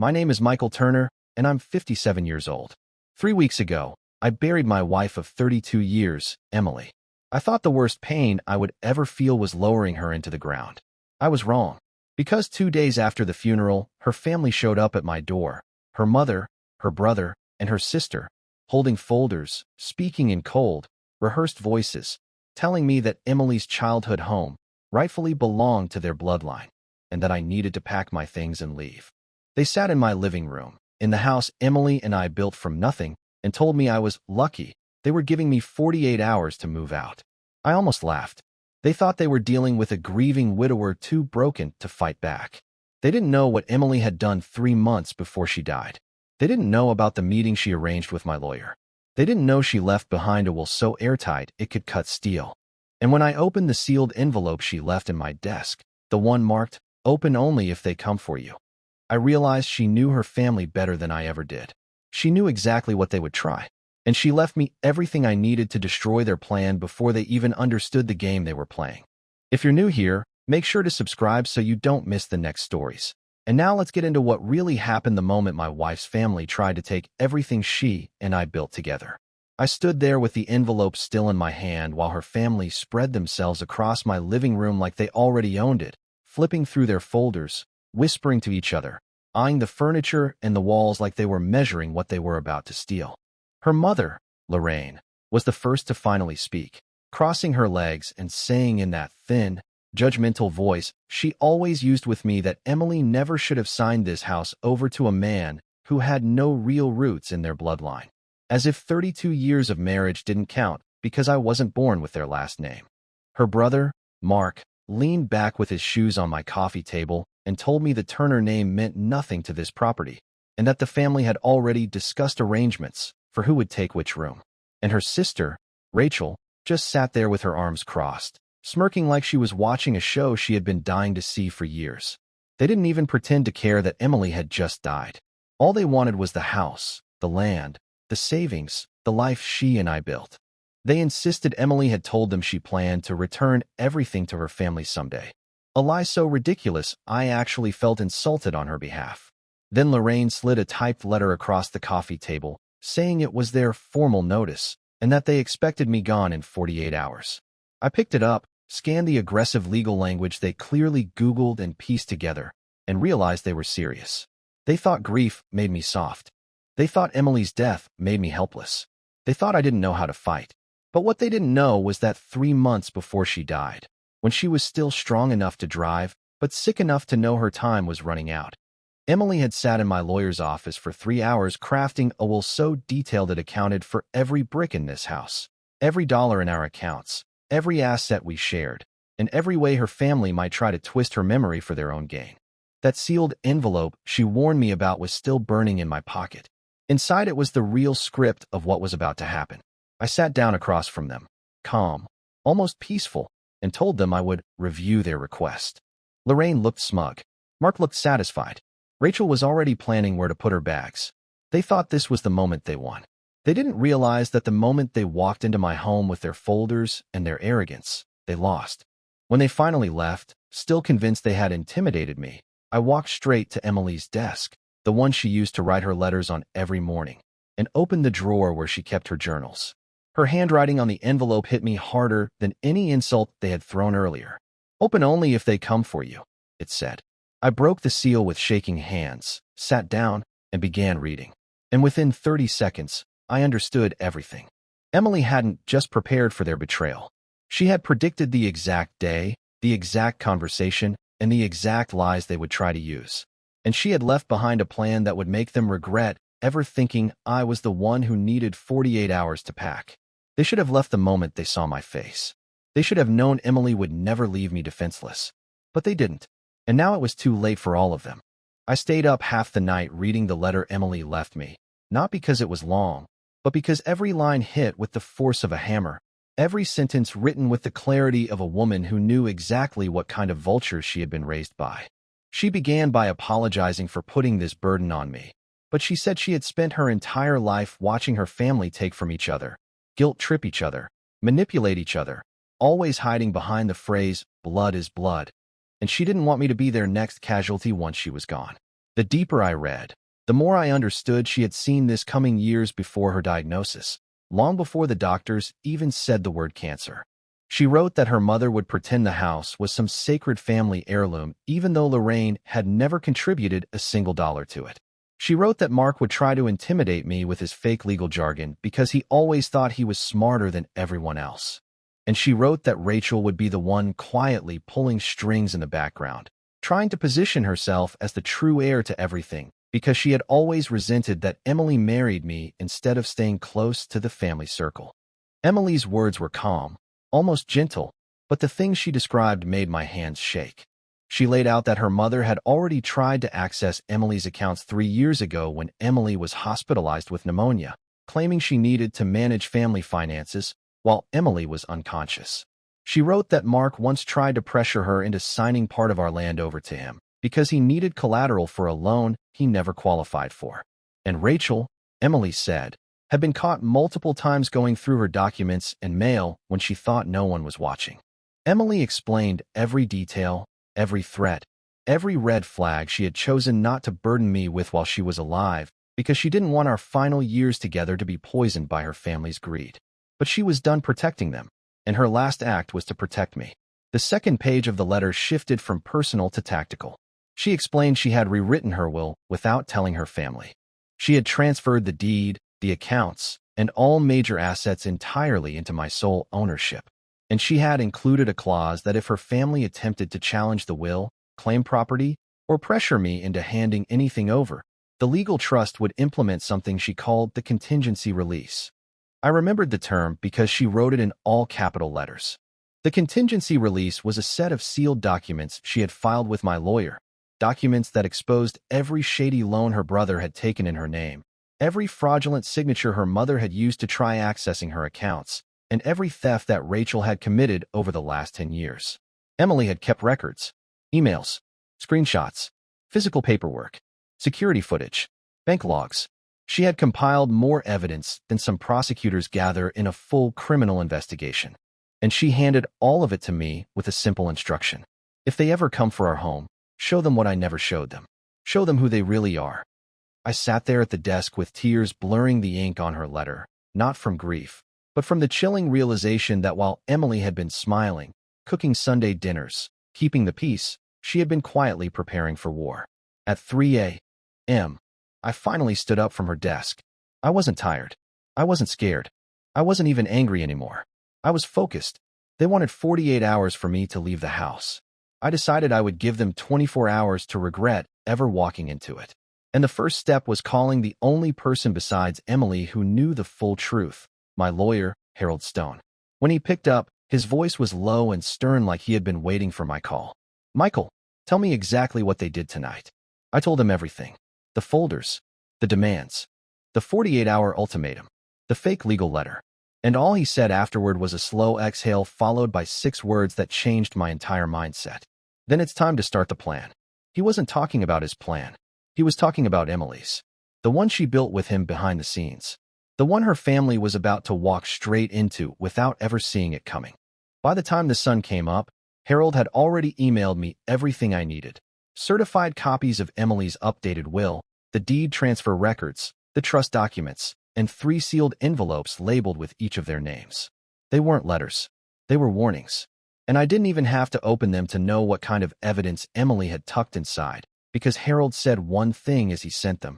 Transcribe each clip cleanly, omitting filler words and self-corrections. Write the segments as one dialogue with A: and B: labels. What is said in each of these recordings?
A: My name is Michael Turner, and I'm 57 years old. 3 weeks ago, I buried my wife of 32 years, Emily. I thought the worst pain I would ever feel was lowering her into the ground. I was wrong. Because 2 days after the funeral, her family showed up at my door. Her mother, her brother, and her sister, holding folders, speaking in cold, rehearsed voices, telling me that Emily's childhood home rightfully belonged to their bloodline, and that I needed to pack my things and leave. They sat in my living room, in the house Emily and I built from nothing, and told me I was lucky. They were giving me 48 hours to move out. I almost laughed. They thought they were dealing with a grieving widower too broken to fight back. They didn't know what Emily had done 3 months before she died. They didn't know about the meeting she arranged with my lawyer. They didn't know she left behind a will so airtight it could cut steel. And when I opened the sealed envelope she left in my desk, the one marked, "Open only if they come for you," I realized she knew her family better than I ever did. She knew exactly what they would try, and she left me everything I needed to destroy their plan before they even understood the game they were playing. If you're new here, make sure to subscribe so you don't miss the next stories. And now let's get into what really happened the moment my wife's family tried to take everything she and I built together. I stood there with the envelope still in my hand while her family spread themselves across my living room like they already owned it, flipping through their folders, whispering to each other, eyeing the furniture and the walls like they were measuring what they were about to steal. Her mother, Lorraine, was the first to finally speak, crossing her legs and saying in that thin, judgmental voice she always used with me that Emily never should have signed this house over to a man who had no real roots in their bloodline. As if 32 years of marriage didn't count because I wasn't born with their last name. Her brother, Mark, leaned back with his shoes on my coffee table and told me the Turner name meant nothing to this property, and that the family had already discussed arrangements for who would take which room. And her sister, Rachel, just sat there with her arms crossed, smirking like she was watching a show she had been dying to see for years. They didn't even pretend to care that Emily had just died. All they wanted was the house, the land, the savings, the life she and I built. They insisted Emily had told them she planned to return everything to her family someday. A lie so ridiculous, I actually felt insulted on her behalf. Then Lorraine slid a typed letter across the coffee table, saying it was their formal notice, and that they expected me gone in 48 hours. I picked it up, scanned the aggressive legal language they clearly Googled and pieced together, and realized they were serious. They thought grief made me soft. They thought Emily's death made me helpless. They thought I didn't know how to fight. But what they didn't know was that 3 months before she died, when she was still strong enough to drive, but sick enough to know her time was running out, Emily had sat in my lawyer's office for 3 hours crafting a will so detailed it accounted for every brick in this house, every dollar in our accounts, every asset we shared, and every way her family might try to twist her memory for their own gain. That sealed envelope she warned me about was still burning in my pocket. Inside it was the real script of what was about to happen. I sat down across from them, calm, almost peaceful, and told them I would review their request. Lorraine looked smug. Mark looked satisfied. Rachel was already planning where to put her bags. They thought this was the moment they won. They didn't realize that the moment they walked into my home with their folders and their arrogance, they lost. When they finally left, still convinced they had intimidated me, I walked straight to Emily's desk, the one she used to write her letters on every morning, and opened the drawer where she kept her journals. Her handwriting on the envelope hit me harder than any insult they had thrown earlier. "Open only if they come for you," it said. I broke the seal with shaking hands, sat down, and began reading. And within 30 seconds, I understood everything. Emily hadn't just prepared for their betrayal. She had predicted the exact day, the exact conversation, and the exact lies they would try to use. And she had left behind a plan that would make them regret ever thinking I was the one who needed 48 hours to pack. They should have left the moment they saw my face. They should have known Emily would never leave me defenseless. But they didn't. And now it was too late for all of them. I stayed up half the night reading the letter Emily left me, not because it was long, but because every line hit with the force of a hammer, every sentence written with the clarity of a woman who knew exactly what kind of vultures she had been raised by. She began by apologizing for putting this burden on me, but she said she had spent her entire life watching her family take from each other, guilt-trip each other, manipulate each other, always hiding behind the phrase, "blood is blood," and she didn't want me to be their next casualty once she was gone. The deeper I read, the more I understood she had seen this coming years before her diagnosis, long before the doctors even said the word cancer. She wrote that her mother would pretend the house was some sacred family heirloom even though Lorraine had never contributed a single dollar to it. She wrote that Mark would try to intimidate me with his fake legal jargon because he always thought he was smarter than everyone else. And she wrote that Rachel would be the one quietly pulling strings in the background, trying to position herself as the true heir to everything, because she had always resented that Emily married me instead of staying close to the family circle. Emily's words were calm, almost gentle, but the things she described made my hands shake. She laid out that her mother had already tried to access Emily's accounts 3 years ago when Emily was hospitalized with pneumonia, claiming she needed to manage family finances while Emily was unconscious. She wrote that Mark once tried to pressure her into signing part of our land over to him because he needed collateral for a loan he never qualified for. And Rachel, Emily said, had been caught multiple times going through her documents and mail when she thought no one was watching. Emily explained every detail, every threat, every red flag she had chosen not to burden me with while she was alive because she didn't want our final years together to be poisoned by her family's greed. But she was done protecting them, and her last act was to protect me. The second page of the letter shifted from personal to tactical. She explained she had rewritten her will without telling her family. She had transferred the deed, the accounts, and all major assets entirely into my sole ownership. And she had included a clause that if her family attempted to challenge the will, claim property, or pressure me into handing anything over, the legal trust would implement something she called the contingency release. I remembered the term because she wrote it in all capital letters. The contingency release was a set of sealed documents she had filed with my lawyer, documents that exposed every shady loan her brother had taken in her name, every fraudulent signature her mother had used to try accessing her accounts, and every theft that Rachel had committed over the last 10 years. Emily had kept records, emails, screenshots, physical paperwork, security footage, bank logs. She had compiled more evidence than some prosecutors gather in a full criminal investigation. And she handed all of it to me with a simple instruction. If they ever come for our home, show them what I never showed them. Show them who they really are. I sat there at the desk with tears blurring the ink on her letter, not from grief, but from the chilling realization that while Emily had been smiling, cooking Sunday dinners, keeping the peace, she had been quietly preparing for war. At 3 a.m., I finally stood up from her desk. I wasn't tired. I wasn't scared. I wasn't even angry anymore. I was focused. They wanted 48 hours for me to leave the house. I decided I would give them 24 hours to regret ever walking into it. And the first step was calling the only person besides Emily who knew the full truth, my lawyer, Harold Stone. When he picked up, his voice was low and stern like he had been waiting for my call. Michael, tell me exactly what they did tonight. I told him everything. The folders, the demands, the 48-hour ultimatum, the fake legal letter. And all he said afterward was a slow exhale followed by 6 words that changed my entire mindset. Then it's time to start the plan. He wasn't talking about his plan. He was talking about Emily's. The one she built with him behind the scenes. The one her family was about to walk straight into without ever seeing it coming. By the time the sun came up, Harold had already emailed me everything I needed. Certified copies of Emily's updated will, the deed transfer records, the trust documents, and 3 sealed envelopes labeled with each of their names. They weren't letters. They were warnings. And I didn't even have to open them to know what kind of evidence Emily had tucked inside, because Harold said one thing as he sent them.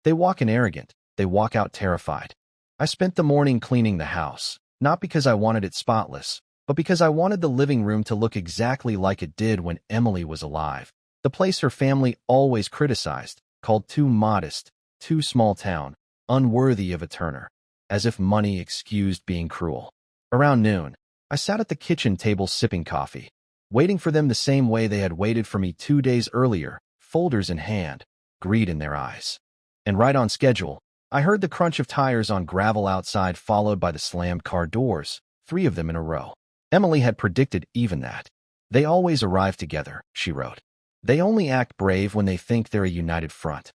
A: They walk in arrogant. They walk out terrified. I spent the morning cleaning the house, not because I wanted it spotless, but because I wanted the living room to look exactly like it did when Emily was alive. The place her family always criticized, called too modest, too small town, unworthy of a Turner, as if money excused being cruel. Around noon, I sat at the kitchen table sipping coffee, waiting for them the same way they had waited for me 2 days earlier, folders in hand, greed in their eyes. And right on schedule, I heard the crunch of tires on gravel outside followed by the slammed car doors, 3 of them in a row. Emily had predicted even that. They always arrive together, she wrote. They only act brave when they think they're a united front.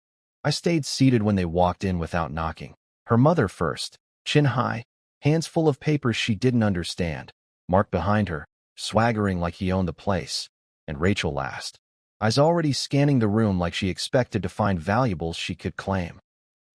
A: I stayed seated when they walked in without knocking. Her mother first, chin high, hands full of papers she didn't understand. Mark behind her, swaggering like he owned the place. And Rachel last. eyes already scanning the room like she expected to find valuables she could claim.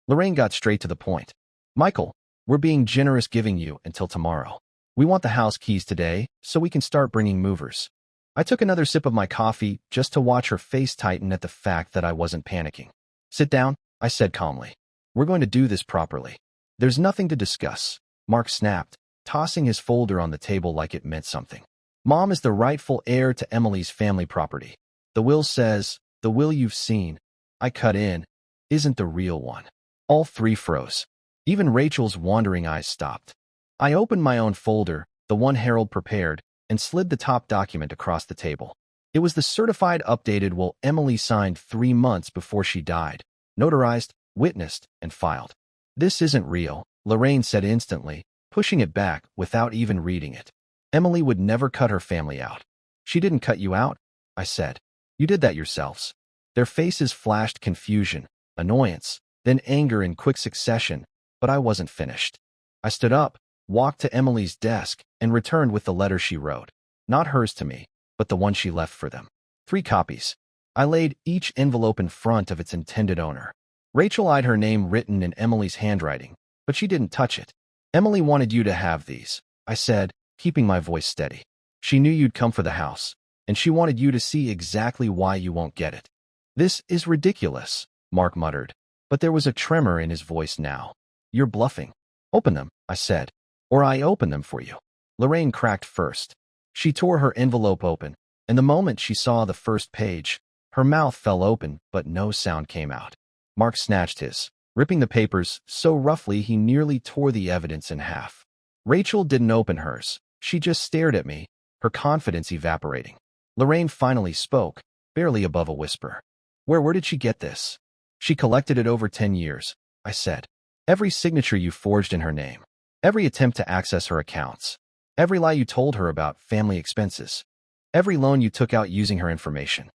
A: Lorraine got straight to the point. Michael, we're being generous giving you until tomorrow. We want the house keys today so we can start bringing movers. I took another sip of my coffee just to watch her face tighten at the fact that I wasn't panicking. Sit down, I said calmly. We're going to do this properly. There's nothing to discuss, Mark snapped, tossing his folder on the table like it meant something. Mom is the rightful heir to Emily's family property. The will says, the will you've seen, I cut in, isn't the real one. All three froze. Even Rachel's wandering eyes stopped. I opened my own folder, the one Harold prepared, and slid the top document across the table. It was the certified updated will Emily signed 3 months before she died, notarized, witnessed, and filed. This isn't real, Lorraine said instantly, pushing it back without even reading it. Emily would never cut her family out. She didn't cut you out, I said. You did that yourselves. Their faces flashed confusion, annoyance, then anger in quick succession, but I wasn't finished. I stood up, walked to Emily's desk, and returned with the letter she wrote. Not hers to me, but the one she left for them. 3 copies. I laid each envelope in front of its intended owner. Rachel eyed her name written in Emily's handwriting, but she didn't touch it. Emily wanted you to have these, I said, keeping my voice steady. She knew you'd come for the house, and she wanted you to see exactly why you won't get it. This is ridiculous, Mark muttered, but there was a tremor in his voice now. You're bluffing. Open them, I said, or I open them for you. Lorraine cracked first. She tore her envelope open, and the moment she saw the first page, her mouth fell open, but no sound came out. Mark snatched his, ripping the papers so roughly he nearly tore the evidence in half. Rachel didn't open hers. She just stared at me, her confidence evaporating. Lorraine finally spoke, barely above a whisper. Where did she get this? She collected it over 10 years, I said. Every signature you forged in her name. Every attempt to access her accounts. Every lie you told her about family expenses. Every loan you took out using her information.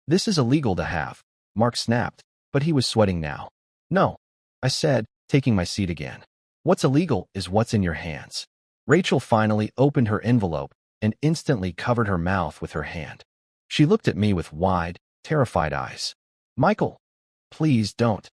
A: This is illegal to have, Mark snapped, but he was sweating now. No, I said, taking my seat again. What's illegal is what's in your hands. Rachel finally opened her envelope and instantly covered her mouth with her hand. She looked at me with wide, terrified eyes. Michael, please don't.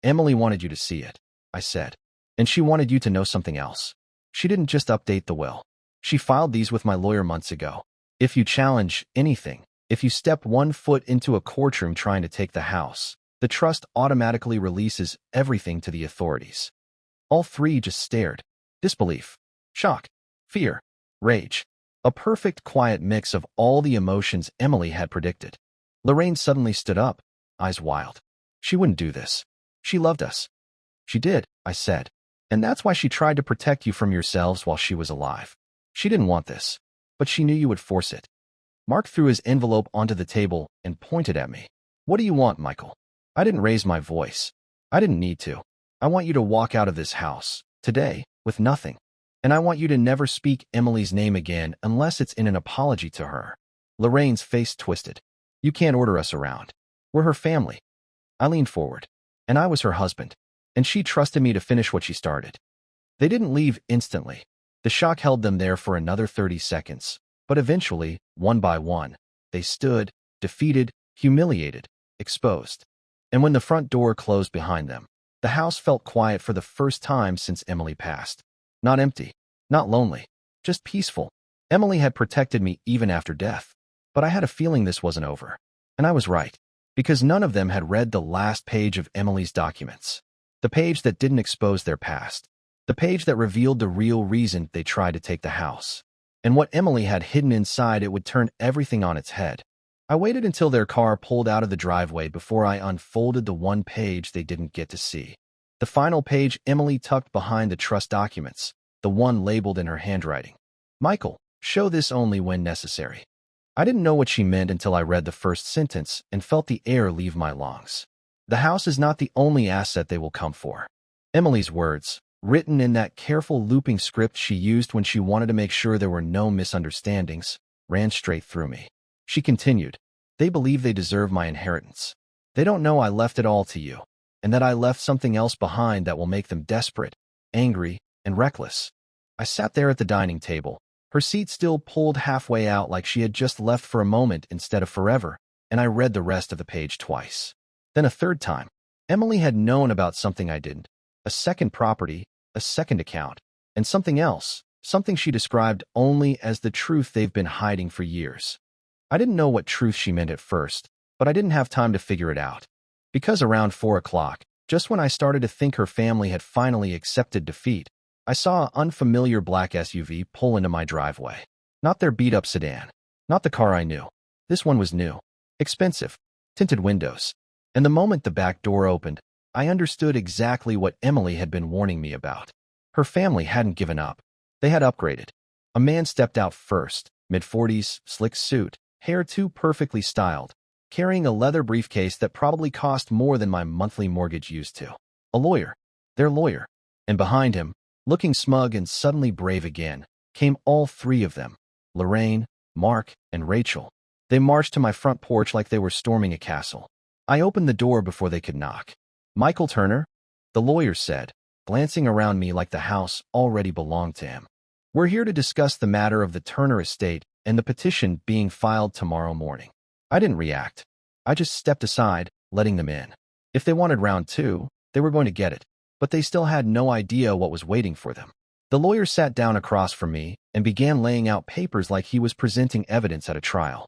A: Emily wanted you to see it, I said. And she wanted you to know something else. She didn't just update the will. She filed these with my lawyer months ago. If you challenge anything, if you step 1 foot into a courtroom trying to take the house, the trust automatically releases everything to the authorities. All three just stared. Disbelief, shock, fear, rage. A perfect quiet mix of all the emotions Emily had predicted. Lorraine suddenly stood up, eyes wild. She wouldn't do this. She loved us. She did, I said. And that's why she tried to protect you from yourselves while she was alive. She didn't want this, but she knew you would force it. Mark threw his envelope onto the table and pointed at me. What do you want, Michael? I didn't raise my voice. I didn't need to. I want you to walk out of this house, today, with nothing. And I want you to never speak Emily's name again unless it's in an apology to her. Lorraine's face twisted. You can't order us around. We're her family. I leaned forward. And I was her husband. And she trusted me to finish what she started. They didn't leave instantly. The shock held them there for another 30 seconds. But eventually, one by one, they stood, defeated, humiliated, exposed. And when the front door closed behind them, the house felt quiet for the first time since Emily passed. Not empty, not lonely, just peaceful. Emily had protected me even after death. But I had a feeling this wasn't over. And I was right. Because none of them had read the last page of Emily's documents. The page that didn't expose their past. The page that revealed the real reason they tried to take the house. And what Emily had hidden inside it would turn everything on its head. I waited until their car pulled out of the driveway before I unfolded the one page they didn't get to see. The final page Emily tucked behind the trust documents, the one labeled in her handwriting. Michael, show this only when necessary. I didn't know what she meant until I read the first sentence and felt the air leave my lungs. The house is not the only asset they will come for. Emily's words, written in that careful looping script she used when she wanted to make sure there were no misunderstandings, ran straight through me. She continued, they believe they deserve my inheritance. They don't know I left it all to you, and that I left something else behind that will make them desperate, angry, and reckless. I sat there at the dining table, her seat still pulled halfway out like she had just left for a moment instead of forever, and I read the rest of the page twice. Then a third time. Emily had known about something I didn't. A second property, a second account, and something else, something she described only as the truth they've been hiding for years. I didn't know what truth she meant at first, but I didn't have time to figure it out. Because around 4 o'clock, just when I started to think her family had finally accepted defeat, I saw an unfamiliar black SUV pull into my driveway. Not their beat-up sedan. Not the car I knew. This one was new. Expensive. Tinted windows. And the moment the back door opened, I understood exactly what Emily had been warning me about. Her family hadn't given up. They had upgraded. A man stepped out first, mid-40s, slick suit, hair too perfectly styled, carrying a leather briefcase that probably cost more than my monthly mortgage used to. A lawyer. Their lawyer. And behind him, looking smug and suddenly brave again, came all three of them. Lorraine, Mark, and Rachel. They marched to my front porch like they were storming a castle. I opened the door before they could knock. "Michael Turner?" the lawyer said, glancing around me like the house already belonged to him. "We're here to discuss the matter of the Turner estate and the petition being filed tomorrow morning." I didn't react. I just stepped aside, letting them in. If they wanted round two, they were going to get it, but they still had no idea what was waiting for them. The lawyer sat down across from me and began laying out papers like he was presenting evidence at a trial.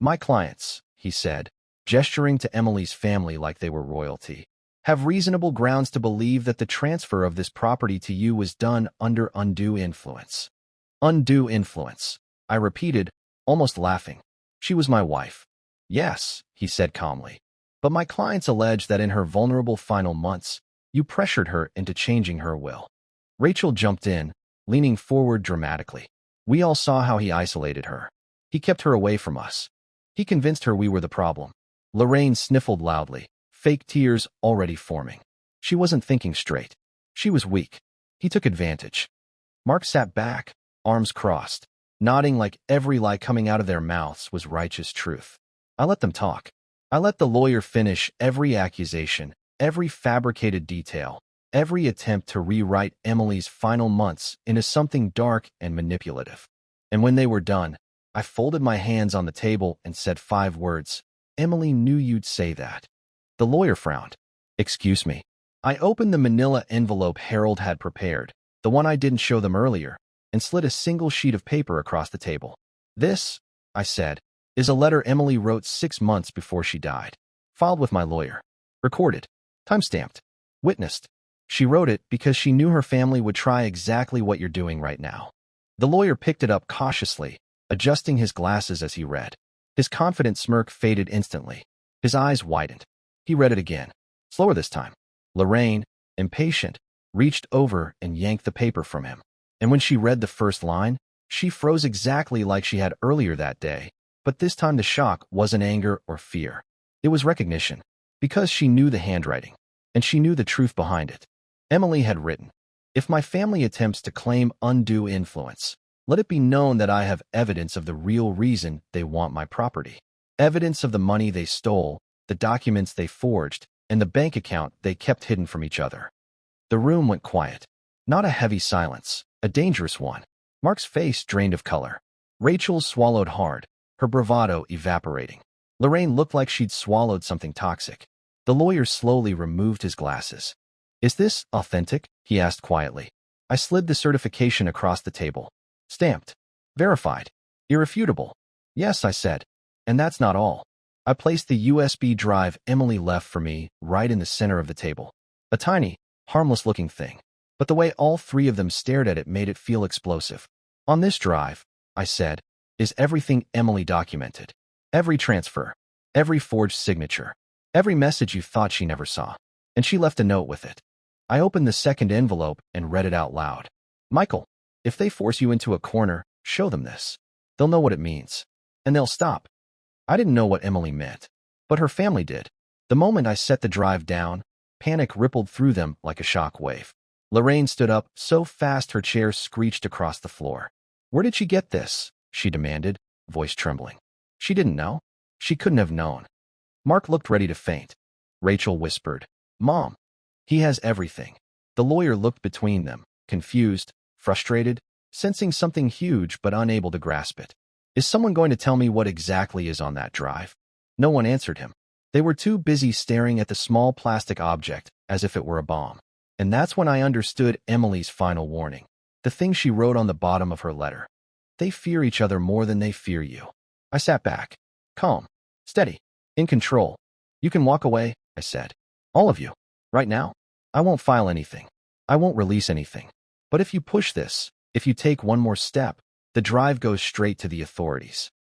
A: "My clients," he said, gesturing to Emily's family like they were royalty, "have reasonable grounds to believe that the transfer of this property to you was done under undue influence." Undue influence, I repeated, almost laughing. She was my wife. "Yes," he said calmly, "but my clients allege that in her vulnerable final months, you pressured her into changing her will." Rachel jumped in, leaning forward dramatically. "We all saw how he isolated her. He kept her away from us. He convinced her we were the problem." Lorraine sniffled loudly, fake tears already forming. She wasn't thinking straight. She was weak. He took advantage. Mark sat back, arms crossed, nodding like every lie coming out of their mouths was righteous truth. I let them talk. I let the lawyer finish every accusation, every fabricated detail, every attempt to rewrite Emily's final months into something dark and manipulative. And when they were done, I folded my hands on the table and said 5 words. "Emily knew you'd say that." The lawyer frowned. "Excuse me." I opened the manila envelope Harold had prepared, the one I didn't show them earlier, and slid a single sheet of paper across the table. "This," I said, "is a letter Emily wrote 6 months before she died. Filed with my lawyer. Recorded. Timestamped. Witnessed. She wrote it because she knew her family would try exactly what you're doing right now." The lawyer picked it up cautiously, adjusting his glasses as he read. His confident smirk faded instantly. His eyes widened. He read it again, slower this time. Lorraine, impatient, reached over and yanked the paper from him. And when she read the first line, she froze exactly like she had earlier that day, but this time the shock wasn't anger or fear. It was recognition, because she knew the handwriting, and she knew the truth behind it. Emily had written, "If my family attempts to claim undue influence, let it be known that I have evidence of the real reason they want my property. Evidence of the money they stole, the documents they forged, and the bank account they kept hidden from each other." The room went quiet. Not a heavy silence, a dangerous one. Mark's face drained of color. Rachel swallowed hard, her bravado evaporating. Lorraine looked like she'd swallowed something toxic. The lawyer slowly removed his glasses. "Is this authentic?" he asked quietly. I slid the certification across the table. "Stamped. Verified. Irrefutable." "Yes," I said. "And that's not all." I placed the USB drive Emily left for me right in the center of the table. A tiny, harmless-looking thing. But the way all three of them stared at it made it feel explosive. "On this drive," I said, "is everything Emily documented. Every transfer. Every forged signature. Every message you thought she never saw. And she left a note with it." I opened the second envelope and read it out loud. "Michael, if they force you into a corner, show them this. They'll know what it means. And they'll stop." I didn't know what Emily meant, but her family did. The moment I set the drive down, panic rippled through them like a shock wave. Lorraine stood up so fast her chair screeched across the floor. "Where did she get this?" she demanded, voice trembling. She didn't know. She couldn't have known. Mark looked ready to faint. Rachel whispered, "Mom, he has everything." The lawyer looked between them, confused, frustrated, sensing something huge but unable to grasp it. "Is someone going to tell me what exactly is on that drive?" No one answered him. They were too busy staring at the small plastic object as if it were a bomb. And that's when I understood Emily's final warning. The thing she wrote on the bottom of her letter. They fear each other more than they fear you. I sat back. Calm. Steady. In control. You can walk away, I said. All of you. Right now. I won't file anything. I won't release anything. But if you push this, if you take one more step, the drive goes straight to the authorities.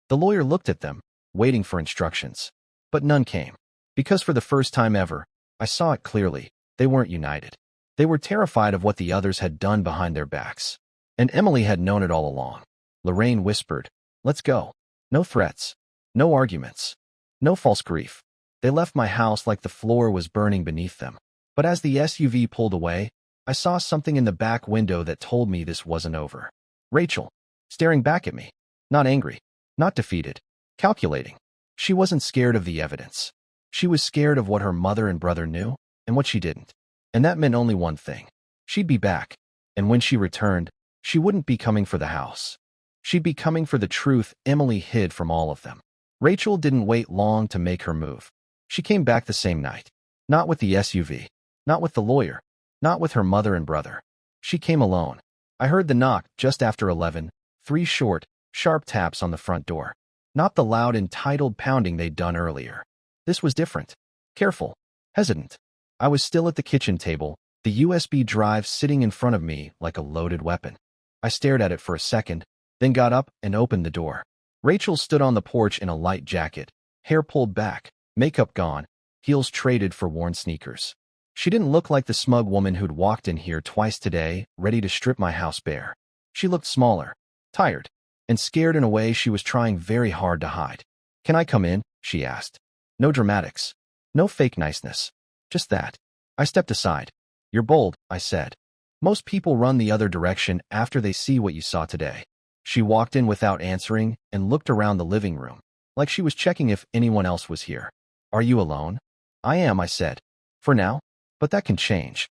A: The lawyer looked at them, waiting for instructions. But none came. Because for the first time ever, I saw it clearly. They weren't united. They were terrified of what the others had done behind their backs. And Emily had known it all along. Lorraine whispered, "Let's go." No threats. No arguments. No false grief. They left my house like the floor was burning beneath them. But as the SUV pulled away, I saw something in the back window that told me this wasn't over. Rachel, staring back at me. Not angry. Not defeated. Calculating. She wasn't scared of the evidence. She was scared of what her mother and brother knew, and what she didn't. And that meant only one thing. She'd be back. And when she returned, she wouldn't be coming for the house. She'd be coming for the truth Emily hid from all of them. Rachel didn't wait long to make her move. She came back the same night. Not with the SUV. Not with the lawyer. Not with her mother and brother. She came alone. I heard the knock just after 11, 3 short, sharp taps on the front door. Not the loud, entitled pounding they'd done earlier. This was different. Careful. Hesitant. I was still at the kitchen table, the USB drive sitting in front of me like a loaded weapon. I stared at it for a second, then got up and opened the door. Rachel stood on the porch in a light jacket, hair pulled back, makeup gone, heels traded for worn sneakers. She didn't look like the smug woman who'd walked in here twice today, ready to strip my house bare. She looked smaller, tired, and scared in a way she was trying very hard to hide. "Can I come in?" she asked. No dramatics. No fake niceness. Just that. I stepped aside. "You're bold," I said. "Most people run the other direction after they see what you saw today." She walked in without answering and looked around the living room, like she was checking if anyone else was here. "Are you alone?" "I am," I said. "For now. But that can change."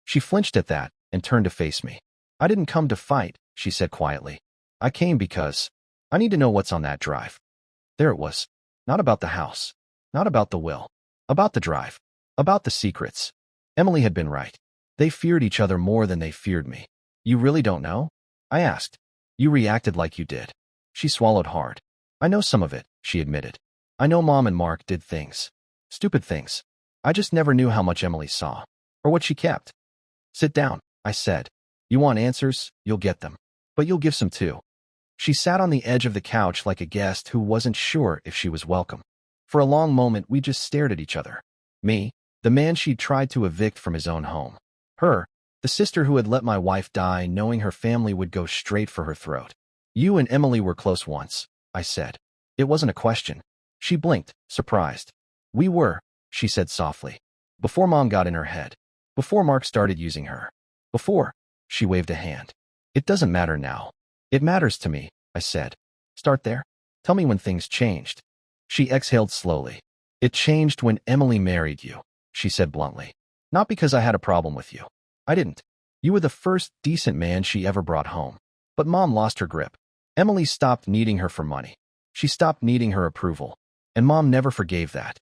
A: She flinched at that and turned to face me. "I didn't come to fight," she said quietly. "I came because I need to know what's on that drive." There it was. Not about the house. Not about the will. About the drive. About the secrets. Emily had been right. They feared each other more than they feared me. "You really don't know?" I asked. "You reacted like you did." She swallowed hard. "I know some of it," she admitted. "I know Mom and Mark did things. Stupid things. I just never knew how much Emily saw. Or what she kept." "Sit down," I said. "You want answers, you'll get them. But you'll give some too." She sat on the edge of the couch like a guest who wasn't sure if she was welcome. For a long moment we just stared at each other. Me, the man she'd tried to evict from his own home. Her, the sister who had let my wife die knowing her family would go straight for her throat. "You and Emily were close once," I said. It wasn't a question. She blinked, surprised. "We were," she said softly. "Before Mom got in her head. Before Mark started using her. Before," she waved a hand. "It doesn't matter now." "It matters to me," I said. "Start there. Tell me when things changed." She exhaled slowly. "It changed when Emily married you," she said bluntly. "Not because I had a problem with you. I didn't. You were the first decent man she ever brought home. But Mom lost her grip. Emily stopped needing her for money. She stopped needing her approval. And Mom never forgave that.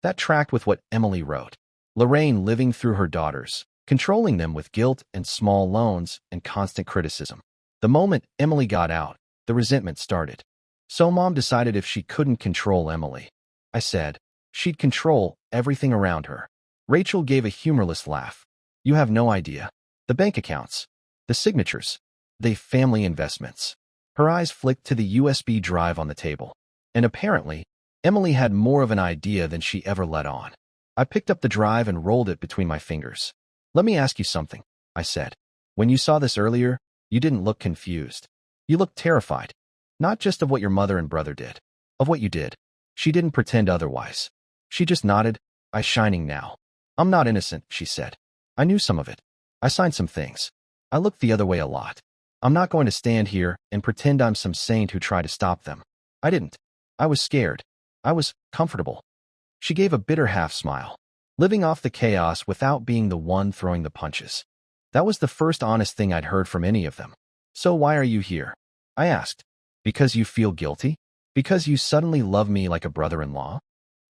A: That tracked with what Emily wrote. Lorraine living through her daughters, controlling them with guilt and small loans and constant criticism. The moment Emily got out, the resentment started. So Mom decided if she couldn't control Emily, I said, she'd control everything around her. Rachel gave a humorless laugh. "You have no idea. The bank accounts. The signatures. The family investments." Her eyes flicked to the USB drive on the table. And apparently, Emily had more of an idea than she ever let on. I picked up the drive and rolled it between my fingers. "Let me ask you something," I said. "When you saw this earlier, you didn't look confused. You looked terrified. Not just of what your mother and brother did. Of what you did." She didn't pretend otherwise. She just nodded, eyes shining now. "I'm not innocent," she said. "I knew some of it. I signed some things. I looked the other way a lot. I'm not going to stand here and pretend I'm some saint who tried to stop them. I didn't. I was scared. I was comfortable." She gave a bitter half-smile, living off the chaos without being the one throwing the punches. That was the first honest thing I'd heard from any of them. "So why are you here?" I asked. "Because you feel guilty?" Because you suddenly love me like a brother-in-law?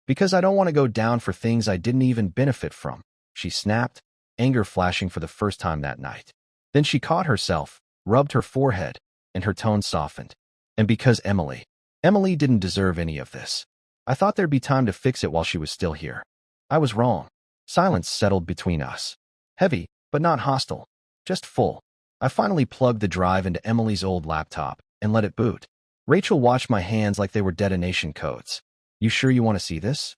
A: Because I don't want to go down for things I didn't even benefit from, she snapped, anger flashing for the first time that night. Then she caught herself, rubbed her forehead, and her tone softened. And because Emily didn't deserve any of this. I thought there'd be time to fix it while she was still here. I was wrong. Silence settled between us. Heavy, but not hostile. Just full. I finally plugged the drive into Emily's old laptop and let it boot. Rachel watched my hands like they were detonation codes. You sure you want to see this?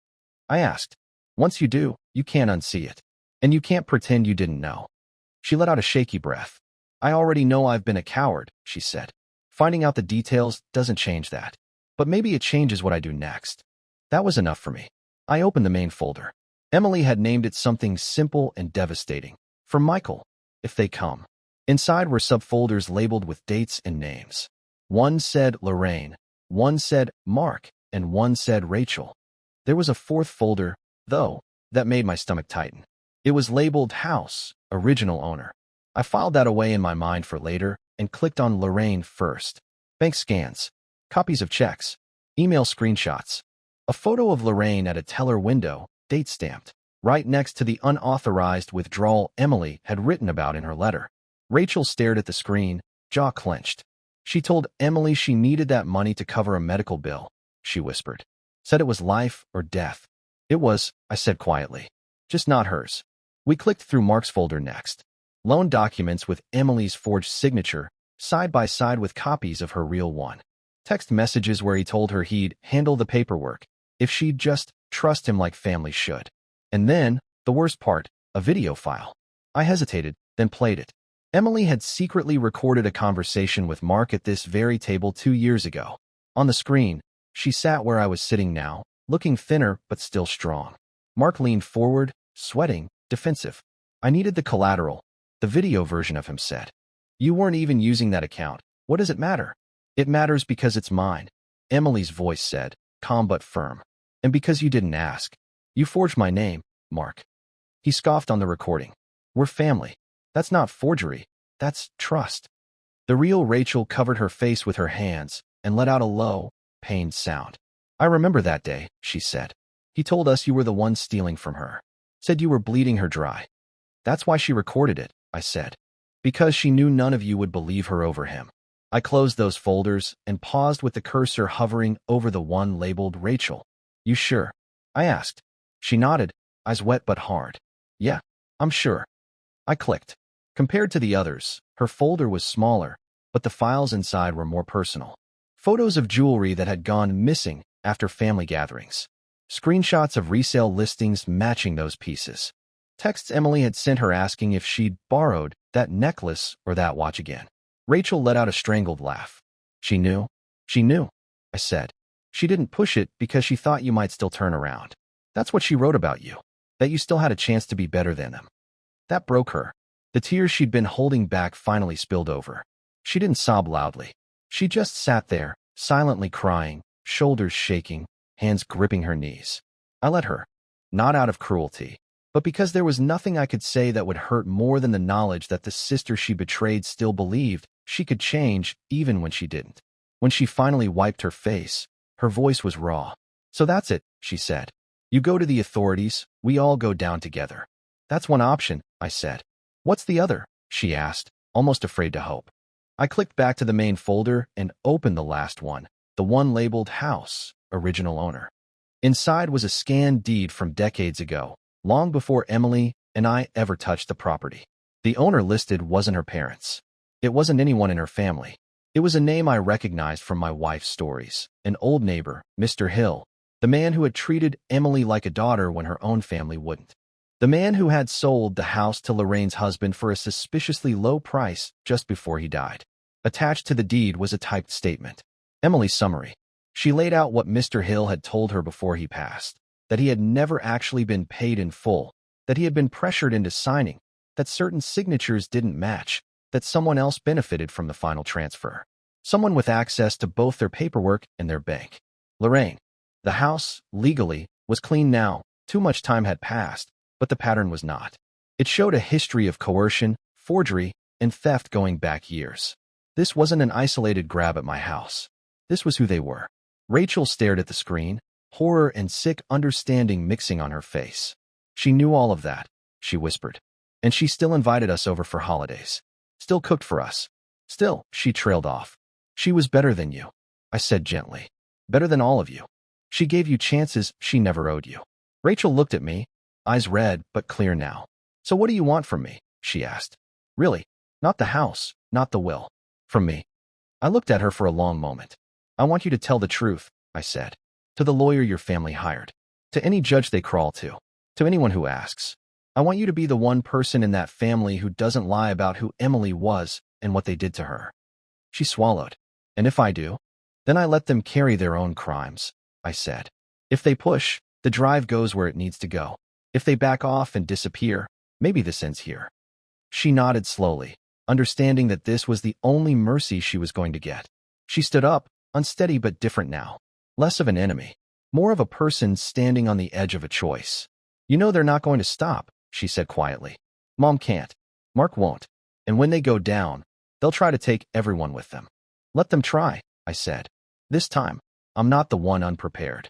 A: I asked. Once you do, you can't unsee it. And you can't pretend you didn't know. She let out a shaky breath. I already know I've been a coward, she said. Finding out the details doesn't change that. But maybe it changes what I do next. That was enough for me. I opened the main folder. Emily had named it something simple and devastating. For Michael, if they come. Inside were subfolders labeled with dates and names. One said Lorraine, one said Mark, and one said Rachel. There was a fourth folder, though, that made my stomach tighten. It was labeled House, Original Owner. I filed that away in my mind for later and clicked on Lorraine first. Bank scans, copies of checks, email screenshots. A photo of Lorraine at a teller window, date stamped, right next to the unauthorized withdrawal Emily had written about in her letter. Rachel stared at the screen, jaw clenched. She told Emily she needed that money to cover a medical bill, she whispered. Said it was life or death. It was, I said quietly. Just not hers. We clicked through Mark's folder next. Loan documents with Emily's forged signature, side by side with copies of her real one. Text messages where he told her he'd handle the paperwork if she'd just trust him like family should. And then, the worst part, a video file. I hesitated, then played it. Emily had secretly recorded a conversation with Mark at this very table 2 years ago. On the screen, she sat where I was sitting now, looking thinner but still strong. Mark leaned forward, sweating, defensive. I needed the collateral, the video version of him said. You weren't even using that account. What does it matter? It matters because it's mine, Emily's voice said, calm but firm. And because you didn't ask. You forged my name, Mark. He scoffed on the recording. We're family. That's not forgery. That's trust. The real Rachel covered her face with her hands and let out a low, pained sound. I remember that day, she said. He told us you were the one stealing from her. Said you were bleeding her dry. That's why she recorded it, I said. Because she knew none of you would believe her over him. I closed those folders and paused with the cursor hovering over the one labeled Rachel. You sure? I asked. She nodded, eyes wet but hard. Yeah, I'm sure. I clicked. Compared to the others, her folder was smaller, but the files inside were more personal. Photos of jewelry that had gone missing after family gatherings. Screenshots of resale listings matching those pieces. Texts Emily had sent her asking if she'd borrowed that necklace or that watch again. Rachel let out a strangled laugh. She knew. She knew, I said. She didn't push it because she thought you might still turn around. That's what she wrote about you, that you still had a chance to be better than them. That broke her. The tears she'd been holding back finally spilled over. She didn't sob loudly. She just sat there, silently crying, shoulders shaking, hands gripping her knees. I let her, not out of cruelty, but because there was nothing I could say that would hurt more than the knowledge that the sister she betrayed still believed she could change even when she didn't. When she finally wiped her face, her voice was raw. So that's it, she said. You go to the authorities, we all go down together. That's one option, I said. What's the other? She asked, almost afraid to hope. I clicked back to the main folder and opened the last one, the one labeled House, Original Owner. Inside was a scanned deed from decades ago, long before Emily and I ever touched the property. The owner listed wasn't her parents. It wasn't anyone in her family. It was a name I recognized from my wife's stories, an old neighbor, Mr. Hill, the man who had treated Emily like a daughter when her own family wouldn't. The man who had sold the house to Lorraine's husband for a suspiciously low price just before he died. Attached to the deed was a typed statement. Emily's summary. She laid out what Mr. Hill had told her before he passed, that he had never actually been paid in full, that he had been pressured into signing, that certain signatures didn't match, that someone else benefited from the final transfer. Someone with access to both their paperwork and their bank. Lorraine. The house, legally, was clean now. Too much time had passed, but the pattern was not. It showed a history of coercion, forgery, and theft going back years. This wasn't an isolated grab at my house. This was who they were. Rachel stared at the screen, horror and sick understanding mixing on her face. She knew all of that, she whispered. And she still invited us over for holidays. Still cooked for us. Still, she trailed off. She was better than you, I said gently. Better than all of you. She gave you chances she never owed you. Rachel looked at me, eyes red but clear now. So what do you want from me? She asked. Really? Not the house, not the will. From me. I looked at her for a long moment. I want you to tell the truth, I said. To the lawyer your family hired. To any judge they crawl to. To anyone who asks. I want you to be the one person in that family who doesn't lie about who Emily was and what they did to her. She swallowed. And if I do, then I let them carry their own crimes, I said. If they push, the drive goes where it needs to go. If they back off and disappear, maybe this ends here. She nodded slowly, understanding that this was the only mercy she was going to get. She stood up, unsteady but different now. Less of an enemy, more of a person standing on the edge of a choice. You know they're not going to stop, she said quietly. Mom can't. Mark won't. And when they go down, they'll try to take everyone with them. Let them try, I said. This time, I'm not the one unprepared.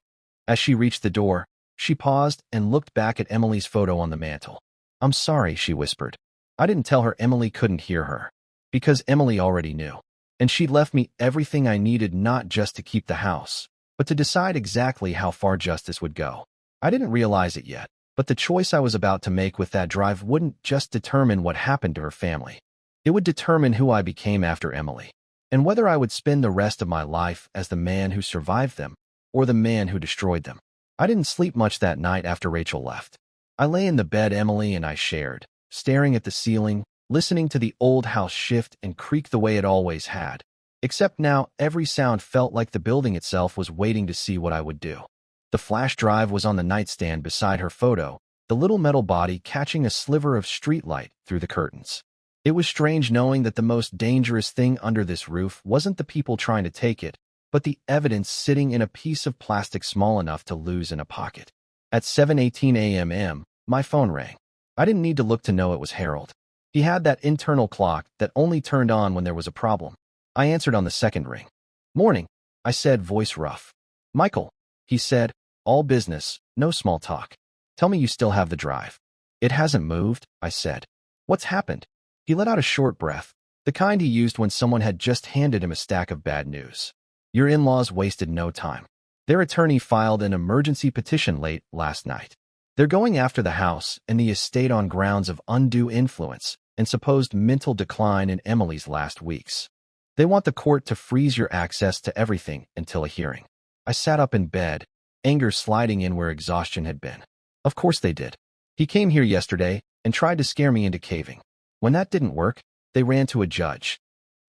A: As she reached the door, she paused and looked back at Emily's photo on the mantel. I'm sorry, she whispered. I didn't tell her Emily couldn't hear her. Because Emily already knew. And she'd left me everything I needed not just to keep the house, but to decide exactly how far justice would go. I didn't realize it yet, but the choice I was about to make with that drive wouldn't just determine what happened to her family. It would determine who I became after Emily, and whether I would spend the rest of my life as the man who survived them, or the man who destroyed them. I didn't sleep much that night after Rachel left. I lay in the bed Emily and I shared, staring at the ceiling, listening to the old house shift and creak the way it always had. Except now, every sound felt like the building itself was waiting to see what I would do. The flash drive was on the nightstand beside her photo, the little metal body catching a sliver of streetlight through the curtains. It was strange knowing that the most dangerous thing under this roof wasn't the people trying to take it, but the evidence sitting in a piece of plastic small enough to lose in a pocket. At 7:18 a.m., my phone rang. I didn't need to look to know it was Harold. He had that internal clock that only turned on when there was a problem. I answered on the second ring. Morning, I said, voice rough. Michael, he said, all business, no small talk. Tell me you still have the drive. It hasn't moved, I said. What's happened? He let out a short breath, the kind he used when someone had just handed him a stack of bad news. Your in-laws wasted no time. Their attorney filed an emergency petition late last night. They're going after the house and the estate on grounds of undue influence and supposed mental decline in Emily's last weeks. They want the court to freeze your access to everything until a hearing. I sat up in bed, anger sliding in where exhaustion had been. Of course they did. He came here yesterday and tried to scare me into caving. When that didn't work, they ran to a judge.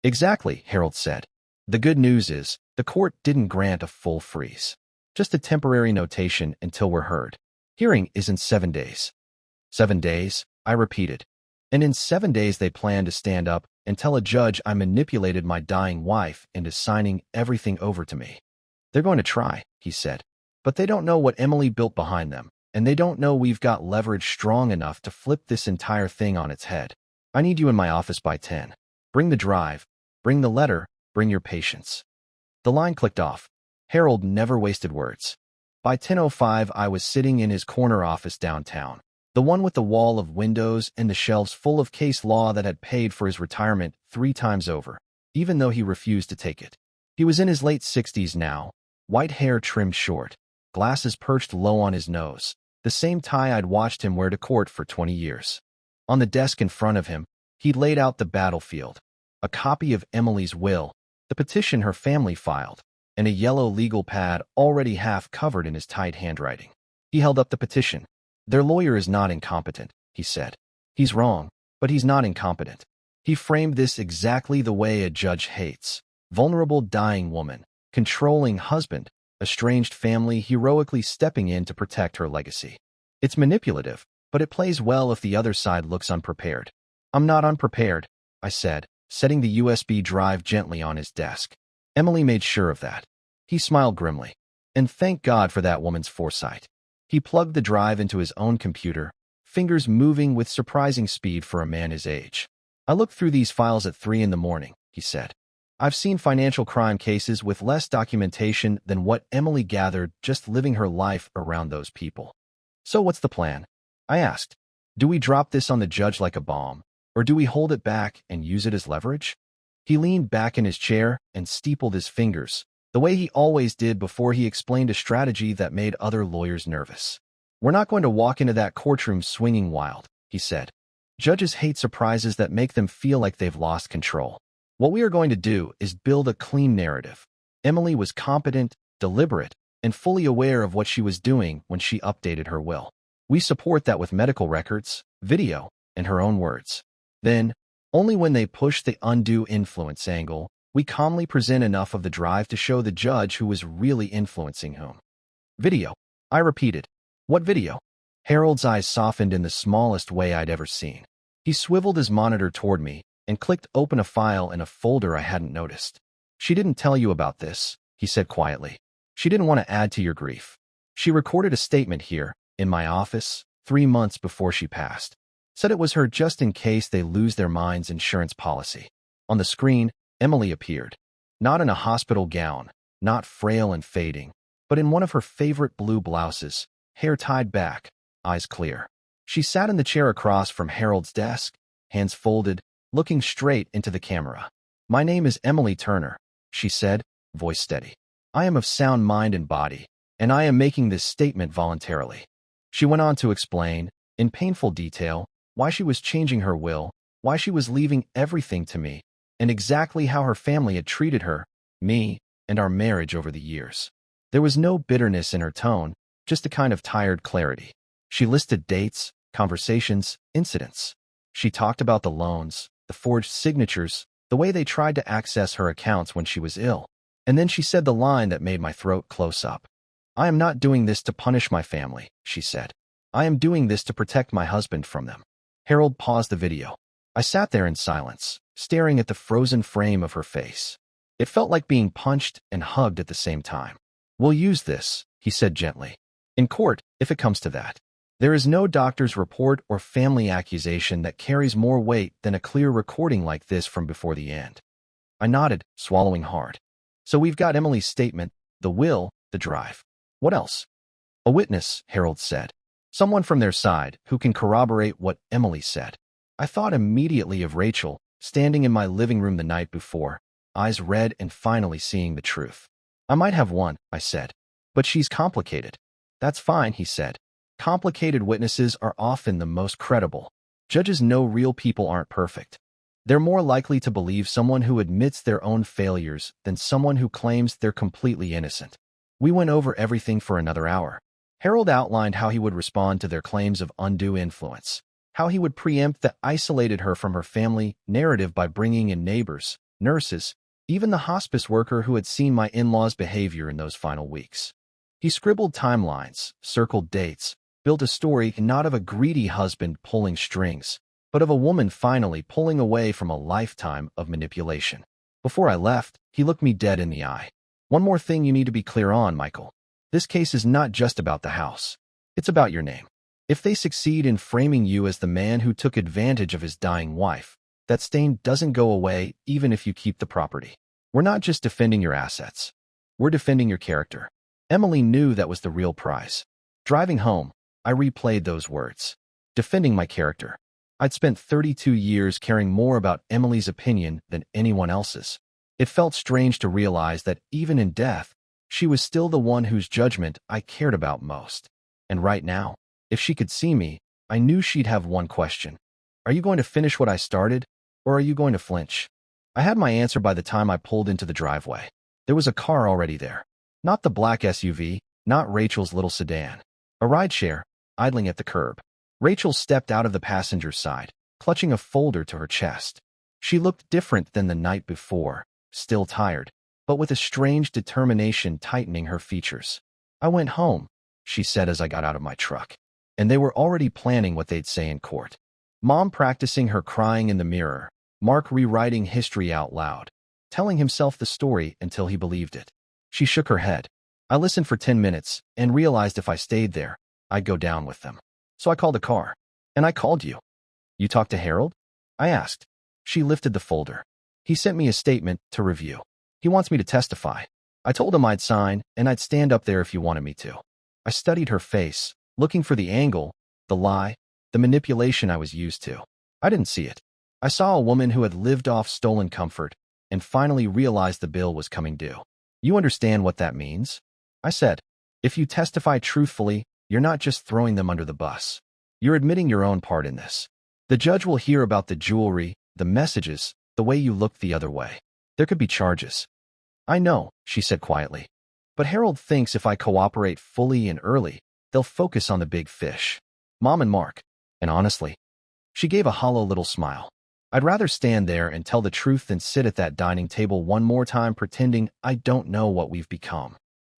A: Exactly, Harold said. The good news is, the court didn't grant a full freeze. Just a temporary notation until we're heard. Hearing is in 7 days. 7 days, I repeated. And in 7 days they plan to stand up and tell a judge I manipulated my dying wife into signing everything over to me. They're going to try, he said. But they don't know what Emily built behind them, and they don't know we've got leverage strong enough to flip this entire thing on its head. I need you in my office by 10. Bring the drive, bring the letter, bring your patience. The line clicked off. Harold never wasted words. By 10:05, I was sitting in his corner office downtown, the one with the wall of windows and the shelves full of case law that had paid for his retirement 3 times over, even though he refused to take it. He was in his late 60s now, white hair trimmed short, glasses perched low on his nose, the same tie I'd watched him wear to court for 20 years. On the desk in front of him, he'd laid out the battlefield, a copy of Emily's will, the petition her family filed, and a yellow legal pad already half covered in his tight handwriting. He held up the petition. Their lawyer is not incompetent, he said. He's wrong, but he's not incompetent. He framed this exactly the way a judge hates. Vulnerable dying woman, controlling husband, estranged family heroically stepping in to protect her legacy. It's manipulative, but it plays well if the other side looks unprepared. I'm not unprepared, I said, setting the USB drive gently on his desk. Emily made sure of that. He smiled grimly. And thank God for that woman's foresight. He plugged the drive into his own computer, fingers moving with surprising speed for a man his age. I looked through these files at 3 in the morning, he said. I've seen financial crime cases with less documentation than what Emily gathered just living her life around those people. So what's the plan? I asked. Do we drop this on the judge like a bomb, or do we hold it back and use it as leverage? He leaned back in his chair and steepled his fingers, the way he always did before he explained a strategy that made other lawyers nervous. We're not going to walk into that courtroom swinging wild, he said. Judges hate surprises that make them feel like they've lost control. What we are going to do is build a clean narrative. Emily was competent, deliberate, and fully aware of what she was doing when she updated her will. We support that with medical records, video, and her own words. Then, only when they push the undue influence angle, we calmly present enough of the drive to show the judge who was really influencing whom. Video, I repeated. What video? Harold's eyes softened in the smallest way I'd ever seen. He swiveled his monitor toward me and clicked open a file in a folder I hadn't noticed. She didn't tell you about this, he said quietly. She didn't want to add to your grief. She recorded a statement here, in my office, 3 months before she passed. Said it was her just in case they lose their mind's insurance policy. On the screen, Emily appeared. Not in a hospital gown, not frail and fading, but in one of her favorite blue blouses, hair tied back, eyes clear. She sat in the chair across from Harold's desk, hands folded, looking straight into the camera. My name is Emily Turner, she said, voice steady. I am of sound mind and body, and I am making this statement voluntarily. She went on to explain, in painful detail, why she was changing her will, why she was leaving everything to me, and exactly how her family had treated her, me, and our marriage over the years. There was no bitterness in her tone, just a kind of tired clarity. She listed dates, conversations, incidents. She talked about the loans, the forged signatures, the way they tried to access her accounts when she was ill. And then she said the line that made my throat close up. I am not doing this to punish my family, she said. I am doing this to protect my husband from them. Harold paused the video. I sat there in silence, staring at the frozen frame of her face. It felt like being punched and hugged at the same time. We'll use this, he said gently. In court, if it comes to that. There is no doctor's report or family accusation that carries more weight than a clear recording like this from before the end. I nodded, swallowing hard. So we've got Emily's statement, the will, the drive. What else? A witness, Harold said. Someone from their side who can corroborate what Emily said. I thought immediately of Rachel, standing in my living room the night before, eyes red and finally seeing the truth. I might have one, I said. But she's complicated. That's fine, he said. Complicated witnesses are often the most credible. Judges know real people aren't perfect. They're more likely to believe someone who admits their own failures than someone who claims they're completely innocent. We went over everything for another hour. Harold outlined how he would respond to their claims of undue influence, how he would preempt the isolated her from her family narrative by bringing in neighbors, nurses, even the hospice worker who had seen my in-laws' behavior in those final weeks. He scribbled timelines, circled dates, built a story not of a greedy husband pulling strings, but of a woman finally pulling away from a lifetime of manipulation. Before I left, he looked me dead in the eye. One more thing you need to be clear on, Michael. This case is not just about the house. It's about your name. If they succeed in framing you as the man who took advantage of his dying wife, that stain doesn't go away even if you keep the property. We're not just defending your assets. We're defending your character. Emily knew that was the real prize. Driving home, I replayed those words. Defending my character. I'd spent 32 years caring more about Emily's opinion than anyone else's. It felt strange to realize that even in death, she was still the one whose judgment I cared about most. And right now, if she could see me, I knew she'd have one question. Are you going to finish what I started, or are you going to flinch? I had my answer by the time I pulled into the driveway. There was a car already there. Not the black SUV, not Rachel's little sedan. A rideshare, idling at the curb. Rachel stepped out of the passenger side, clutching a folder to her chest. She looked different than the night before, still tired, but with a strange determination tightening her features. I went home, she said as I got out of my truck, and they were already planning what they'd say in court. Mom practicing her crying in the mirror, Mark rewriting history out loud, telling himself the story until he believed it. She shook her head. I listened for 10 minutes and realized if I stayed there, I'd go down with them. So I called a car. And I called you. You talked to Harold? I asked. She lifted the folder. He sent me a statement to review. He wants me to testify. I told him I'd sign, and I'd stand up there if you wanted me to. I studied her face, looking for the angle, the lie, the manipulation I was used to. I didn't see it. I saw a woman who had lived off stolen comfort and finally realized the bill was coming due. You understand what that means? I said. If you testify truthfully, you're not just throwing them under the bus. You're admitting your own part in this. The judge will hear about the jewelry, the messages, the way you looked the other way. There could be charges. I know, she said quietly. But Harold thinks if I cooperate fully and early, they'll focus on the big fish. Mom and Mark. And honestly, she gave a hollow little smile. I'd rather stand there and tell the truth than sit at that dining table one more time pretending I don't know what we've become.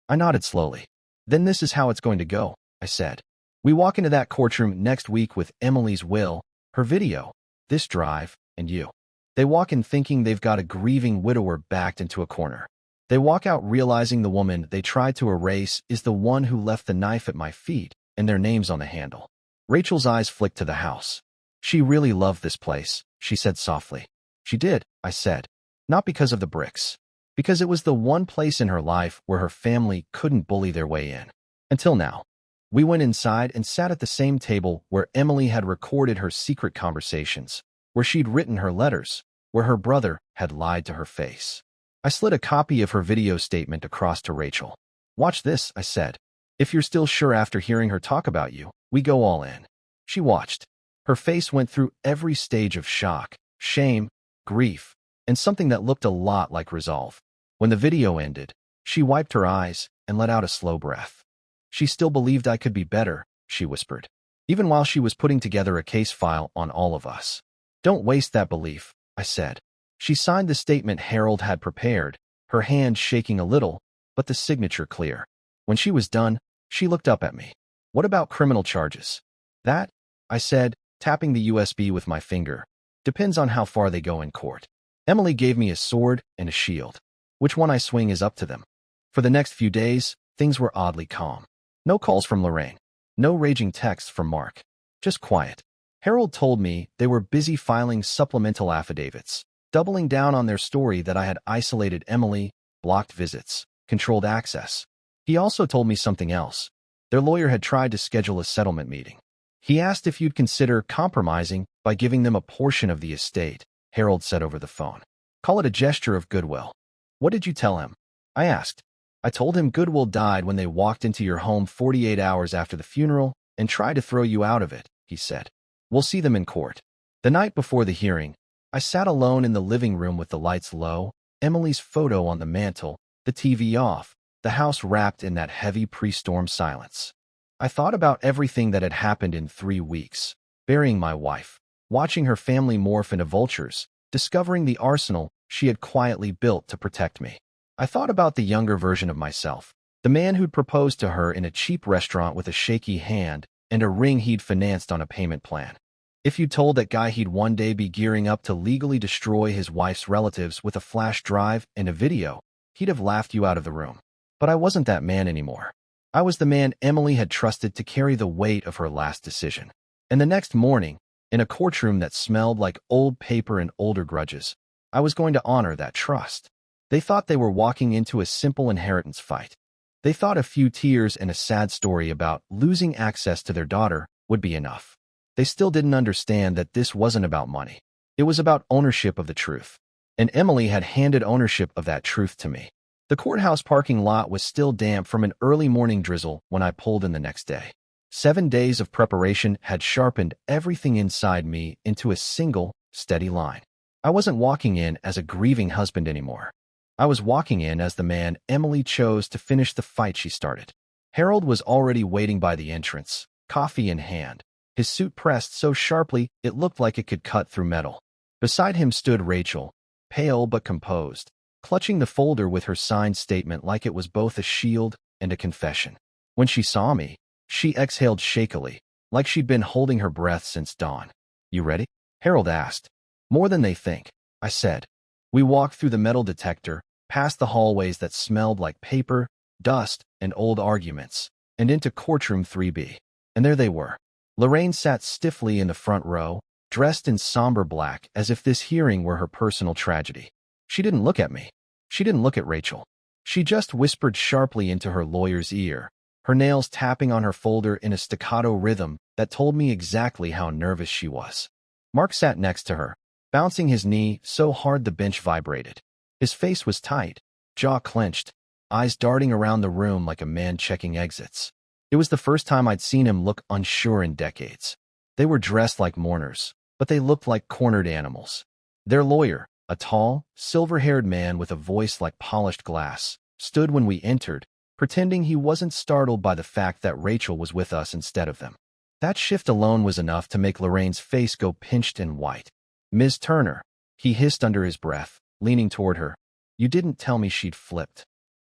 A: I nodded slowly. Then this is how it's going to go, I said. We walk into that courtroom next week with Emily's will, her video, this drive, and you. They walk in thinking they've got a grieving widower backed into a corner. They walk out realizing the woman they tried to erase is the one who left the knife at my feet and their names on the handle. Rachel's eyes flicked to the house. She really loved this place, she said softly. She did, I said. Not because of the bricks. Because it was the one place in her life where her family couldn't bully their way in. Until now. We went inside and sat at the same table where Emily had recorded her secret conversations, where she'd written her letters, where her brother had lied to her face. I slid a copy of her video statement across to Rachel. Watch this, I said. If you're still sure after hearing her talk about you, we go all in. She watched. Her face went through every stage of shock, shame, grief, and something that looked a lot like resolve. When the video ended, she wiped her eyes and let out a slow breath. She still believed I could be better, she whispered, even while she was putting together a case file on all of us. Don't waste that belief, I said. She signed the statement Harold had prepared, her hand shaking a little, but the signature clear. When she was done, she looked up at me. What about criminal charges? That, I said, tapping the USB with my finger, depends on how far they go in court. Emily gave me a sword and a shield. Which one I swing is up to them. For the next few days, things were oddly calm. No calls from Lorraine. No raging texts from Mark. Just quiet. Harold told me they were busy filing supplemental affidavits, doubling down on their story that I had isolated Emily, blocked visits, controlled access. He also told me something else. Their lawyer had tried to schedule a settlement meeting. He asked if you'd consider compromising by giving them a portion of the estate, Harold said over the phone. Call it a gesture of goodwill. What did you tell him? I asked. I told him Goodwill died when they walked into your home 48 hours after the funeral and tried to throw you out of it, he said. We'll see them in court. The night before the hearing, I sat alone in the living room with the lights low, Emily's photo on the mantel, the TV off, the house wrapped in that heavy pre-storm silence. I thought about everything that had happened in 3 weeks, burying my wife, watching her family morph into vultures, discovering the arsenal she had quietly built to protect me. I thought about the younger version of myself, the man who'd proposed to her in a cheap restaurant with a shaky hand and a ring he'd financed on a payment plan. If you'd told that guy he'd one day be gearing up to legally destroy his wife's relatives with a flash drive and a video, he'd have laughed you out of the room. But I wasn't that man anymore. I was the man Emily had trusted to carry the weight of her last decision. And the next morning, in a courtroom that smelled like old paper and older grudges, I was going to honor that trust. They thought they were walking into a simple inheritance fight. They thought a few tears and a sad story about losing access to their daughter would be enough. They still didn't understand that this wasn't about money. It was about ownership of the truth. And Emily had handed ownership of that truth to me. The courthouse parking lot was still damp from an early morning drizzle when I pulled in the next day. 7 days of preparation had sharpened everything inside me into a single, steady line. I wasn't walking in as a grieving husband anymore. I was walking in as the man Emily chose to finish the fight she started. Harold was already waiting by the entrance, coffee in hand, his suit pressed so sharply it looked like it could cut through metal. Beside him stood Rachel, pale but composed, clutching the folder with her signed statement like it was both a shield and a confession. When she saw me, she exhaled shakily, like she'd been holding her breath since dawn. You ready? Harold asked. More than they think, I said. We walked through the metal detector, past the hallways that smelled like paper, dust, and old arguments, and into courtroom 3B. And there they were. Lorraine sat stiffly in the front row, dressed in somber black as if this hearing were her personal tragedy. She didn't look at me. She didn't look at Rachel. She just whispered sharply into her lawyer's ear, her nails tapping on her folder in a staccato rhythm that told me exactly how nervous she was. Mark sat next to her, bouncing his knee so hard the bench vibrated. His face was tight, jaw clenched, eyes darting around the room like a man checking exits. It was the first time I'd seen him look unsure in decades. They were dressed like mourners, but they looked like cornered animals. Their lawyer, a tall, silver-haired man with a voice like polished glass, stood when we entered, pretending he wasn't startled by the fact that Rachel was with us instead of them. That shift alone was enough to make Lorraine's face go pinched and white. "Ms. Turner," he hissed under his breath, leaning toward her. "You didn't tell me she'd flipped."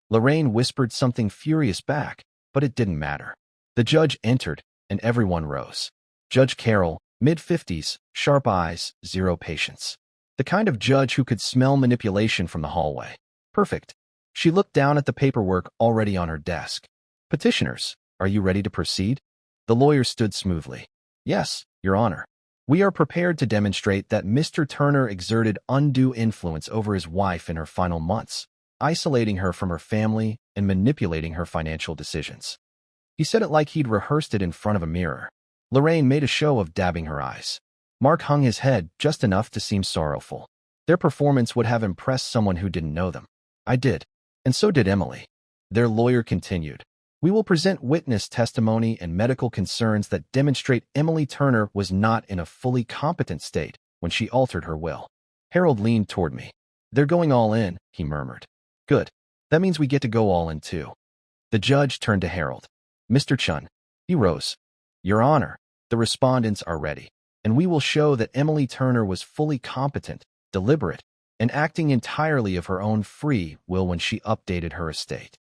A: Lorraine whispered something furious back, but it didn't matter. The judge entered, and everyone rose. Judge Carroll, mid-50s, sharp eyes, zero patience. The kind of judge who could smell manipulation from the hallway. Perfect. She looked down at the paperwork already on her desk. "Petitioners, are you ready to proceed?" The lawyer stood smoothly. "Yes, Your Honor. We are prepared to demonstrate that Mr. Turner exerted undue influence over his wife in her final months, isolating her from her family and manipulating her financial decisions." He said it like he'd rehearsed it in front of a mirror. Lorraine made a show of dabbing her eyes. Mark hung his head just enough to seem sorrowful. Their performance would have impressed someone who didn't know them. I did. And so did Emily. Their lawyer continued. "We will present witness testimony and medical concerns that demonstrate Emily Turner was not in a fully competent state when she altered her will." Harold leaned toward me. "They're going all in," he murmured. "Good. That means we get to go all in too." The judge turned to Harold. "Mr. Chun." He rose. "Your Honor, the respondents are ready, and we will show that Emily Turner was fully competent, deliberate, and acting entirely of her own free will when she updated her estate."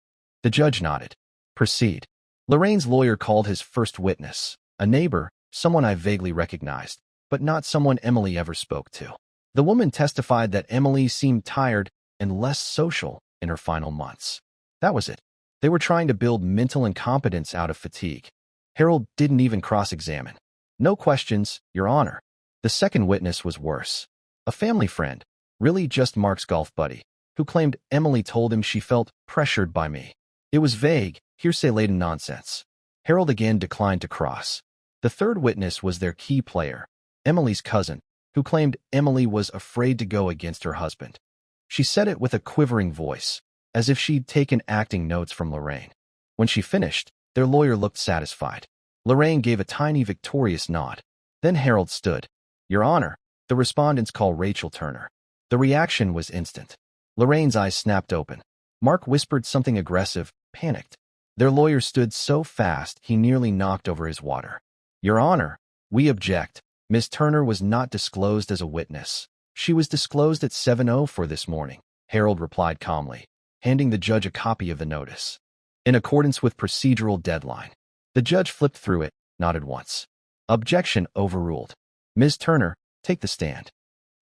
A: The judge nodded. "Proceed." Lorraine's lawyer called his first witness, a neighbor, someone I vaguely recognized, but not someone Emily ever spoke to. The woman testified that Emily seemed tired and less social in her final months. That was it. They were trying to build mental incompetence out of fatigue. Harold didn't even cross-examine. "No questions, Your Honor." The second witness was worse. A family friend, really just Mark's golf buddy, who claimed Emily told him she felt pressured by me. It was vague, hearsay-laden nonsense. Harold again declined to cross. The third witness was their key player, Emily's cousin, who claimed Emily was afraid to go against her husband. She said it with a quivering voice, as if she'd taken acting notes from Lorraine. When she finished, their lawyer looked satisfied. Lorraine gave a tiny victorious nod. Then Harold stood. "Your Honor, the respondents call Rachel Turner." The reaction was instant. Lorraine's eyes snapped open. Mark whispered something aggressive, panicked. Their lawyer stood so fast he nearly knocked over his water. "Your Honor, we object. Ms. Turner was not disclosed as a witness. She was disclosed at 7:04 this morning," Harold replied calmly, handing the judge a copy of the notice. "In accordance with procedural deadline." The judge flipped through it, nodded once. "Objection overruled. Ms. Turner, take the stand."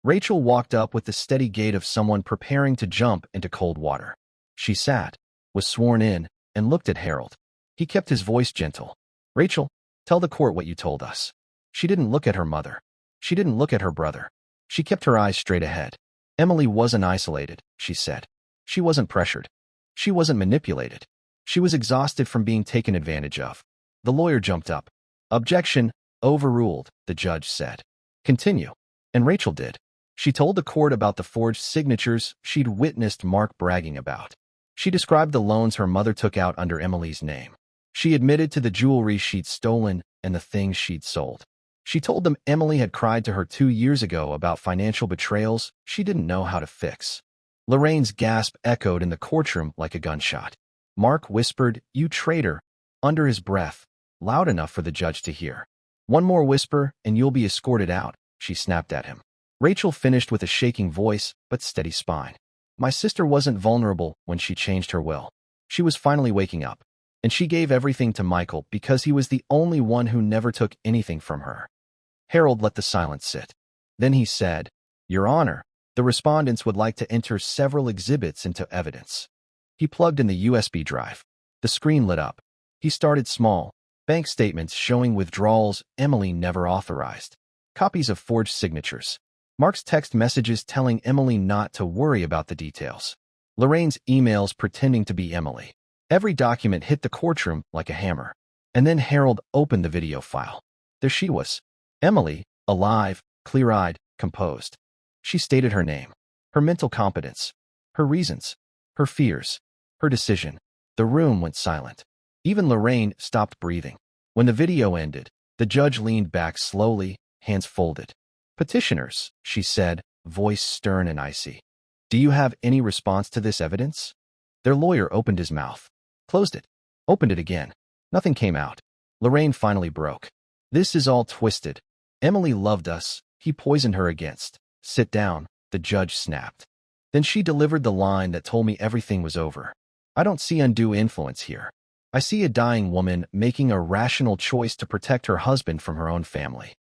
A: Rachel walked up with the steady gait of someone preparing to jump into cold water. She sat, was sworn in, and looked at Harold. He kept his voice gentle. "Rachel, tell the court what you told us." She didn't look at her mother. She didn't look at her brother. She kept her eyes straight ahead. "Emily wasn't isolated," she said. "She wasn't pressured. She wasn't manipulated. She was exhausted from being taken advantage of." The lawyer jumped up. "Objection overruled," the judge said. "Continue." And Rachel did. She told the court about the forged signatures she'd witnessed Mark bragging about. She described the loans her mother took out under Emily's name. She admitted to the jewelry she'd stolen and the things she'd sold. She told them Emily had cried to her 2 years ago about financial betrayals she didn't know how to fix. Lorraine's gasp echoed in the courtroom like a gunshot. Mark whispered, "You traitor," under his breath, loud enough for the judge to hear. "One more whisper and you'll be escorted out," she snapped at him. Rachel finished with a shaking voice but steady spine. "My sister wasn't vulnerable when she changed her will. She was finally waking up, and she gave everything to Michael because he was the only one who never took anything from her." Harold let the silence sit. Then he said, "Your Honor, the respondents would like to enter several exhibits into evidence." He plugged in the USB drive. The screen lit up. He started small, bank statements showing withdrawals Emily never authorized, copies of forged signatures, Mark's text messages telling Emily not to worry about the details. Lorraine's emails pretending to be Emily. Every document hit the courtroom like a hammer. And then Harold opened the video file. There she was. Emily, alive, clear-eyed, composed. She stated her name, her mental competence, her reasons, her fears, her decision. The room went silent. Even Lorraine stopped breathing. When the video ended, the judge leaned back slowly, hands folded. "Petitioners," she said, voice stern and icy. "Do you have any response to this evidence?" Their lawyer opened his mouth, closed it, opened it again. Nothing came out. Lorraine finally broke. "This is all twisted. Emily loved us. He poisoned her against." "Sit down," the judge snapped. Then she delivered the line that told me everything was over. "I don't see undue influence here. I see a dying woman making a rational choice to protect her husband from her own family."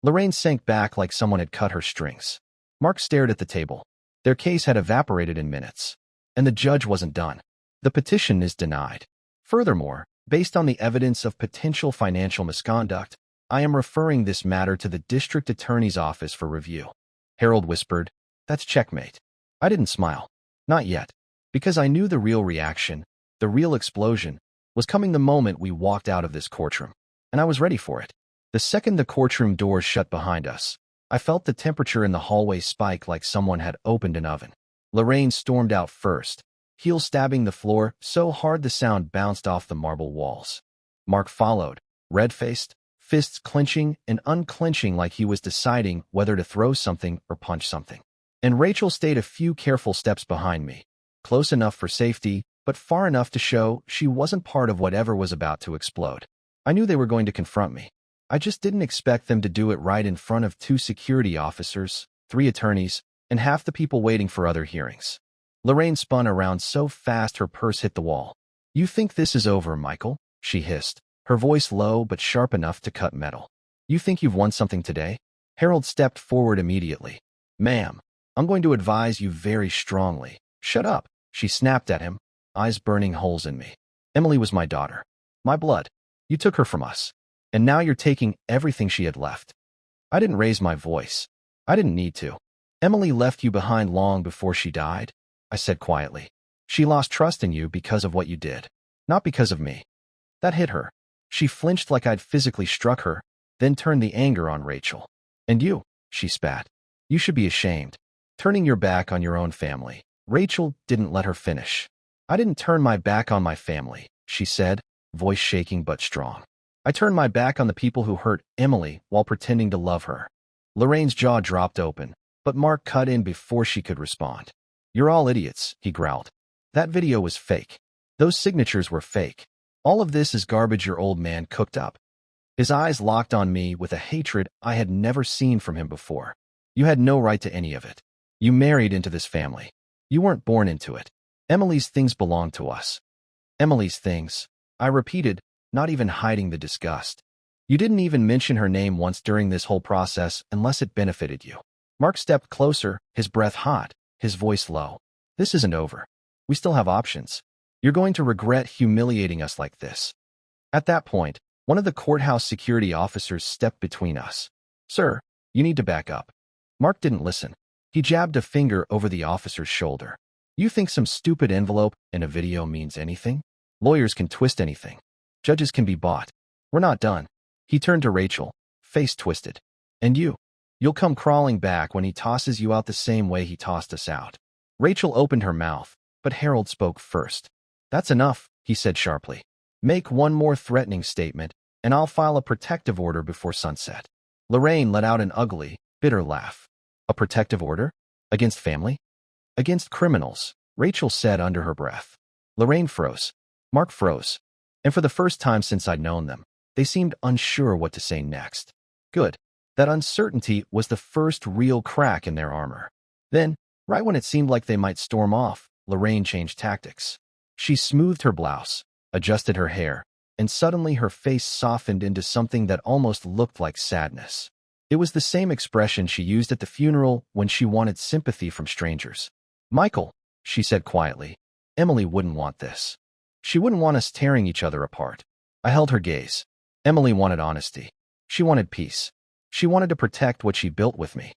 A: Lorraine sank back like someone had cut her strings. Mark stared at the table. Their case had evaporated in minutes. And the judge wasn't done. "The petition is denied. Furthermore, based on the evidence of potential financial misconduct, I am referring this matter to the district attorney's office for review." Harold whispered, "That's checkmate." I didn't smile. Not yet. Because I knew the real reaction, the real explosion, was coming the moment we walked out of this courtroom. And I was ready for it. The second the courtroom doors shut behind us, I felt the temperature in the hallway spike like someone had opened an oven. Lorraine stormed out first, heels stabbing the floor so hard the sound bounced off the marble walls. Mark followed, red-faced, fists clenching and unclenching like he was deciding whether to throw something or punch something. And Rachel stayed a few careful steps behind me, close enough for safety, but far enough to show she wasn't part of whatever was about to explode. I knew they were going to confront me. I just didn't expect them to do it right in front of 2 security officers, 3 attorneys, and half the people waiting for other hearings. Lorraine spun around so fast her purse hit the wall. "You think this is over, Michael?" she hissed, her voice low but sharp enough to cut metal. "You think you've won something today?" Harold stepped forward immediately. "Ma'am, I'm going to advise you very strongly." "Shut up," she snapped at him, eyes burning holes in me. "Emily was my daughter. My blood. You took her from us. And now you're taking everything she had left." I didn't raise my voice. I didn't need to. "Emily left you behind long before she died," I said quietly. "She lost trust in you because of what you did, not because of me." That hit her. She flinched like I'd physically struck her, then turned the anger on Rachel. "And you," she spat. "You should be ashamed. Turning your back on your own family." Rachel didn't let her finish. "I didn't turn my back on my family," she said, voice shaking but strong. "I turned my back on the people who hurt Emily while pretending to love her." Lorraine's jaw dropped open, but Mark cut in before she could respond. "You're all idiots," he growled. "That video was fake. Those signatures were fake. All of this is garbage your old man cooked up." His eyes locked on me with a hatred I had never seen from him before. "You had no right to any of it. You married into this family. You weren't born into it. Emily's things belong to us." "Emily's things," I repeated, not even hiding the disgust. "You didn't even mention her name once during this whole process unless it benefited you." Mark stepped closer, his breath hot, his voice low. "This isn't over. We still have options. You're going to regret humiliating us like this." At that point, one of the courthouse security officers stepped between us. "Sir, you need to back up." Mark didn't listen. He jabbed a finger over the officer's shoulder. "You think some stupid envelope in a video means anything? Lawyers can twist anything. Judges can be bought. We're not done." He turned to Rachel, face twisted. "And you? You'll come crawling back when he tosses you out the same way he tossed us out." Rachel opened her mouth, but Harold spoke first. "That's enough," he said sharply. "Make one more threatening statement, and I'll file a protective order before sunset." Lorraine let out an ugly, bitter laugh. "A protective order? Against family?" "Against criminals," Rachel said under her breath. Lorraine froze. Mark froze. And for the first time since I'd known them, they seemed unsure what to say next. Good. That uncertainty was the first real crack in their armor. Then, right when it seemed like they might storm off, Lorraine changed tactics. She smoothed her blouse, adjusted her hair, and suddenly her face softened into something that almost looked like sadness. It was the same expression she used at the funeral when she wanted sympathy from strangers. "Michael," she said quietly, "Emily wouldn't want this. She wouldn't want us tearing each other apart." I held her gaze. Emily wanted honesty. She wanted peace. She wanted to protect what she built with me.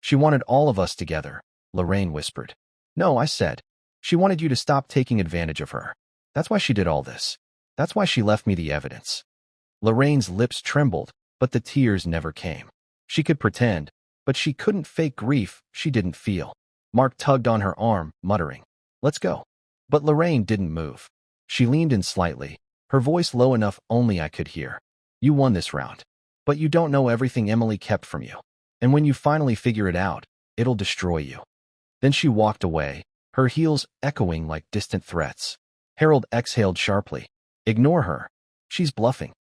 A: She wanted all of us together, Lorraine whispered. No, I said. She wanted you to stop taking advantage of her. That's why she did all this. That's why she left me the evidence. Lorraine's lips trembled, but the tears never came. She could pretend, but she couldn't fake grief she didn't feel. Mark tugged on her arm, muttering, "Let's go." But Lorraine didn't move. She leaned in slightly, her voice low enough only I could hear. You won this round. But you don't know everything Emily kept from you. And when you finally figure it out, it'll destroy you. Then she walked away, her heels echoing like distant threats. Harold exhaled sharply. Ignore her. She's bluffing.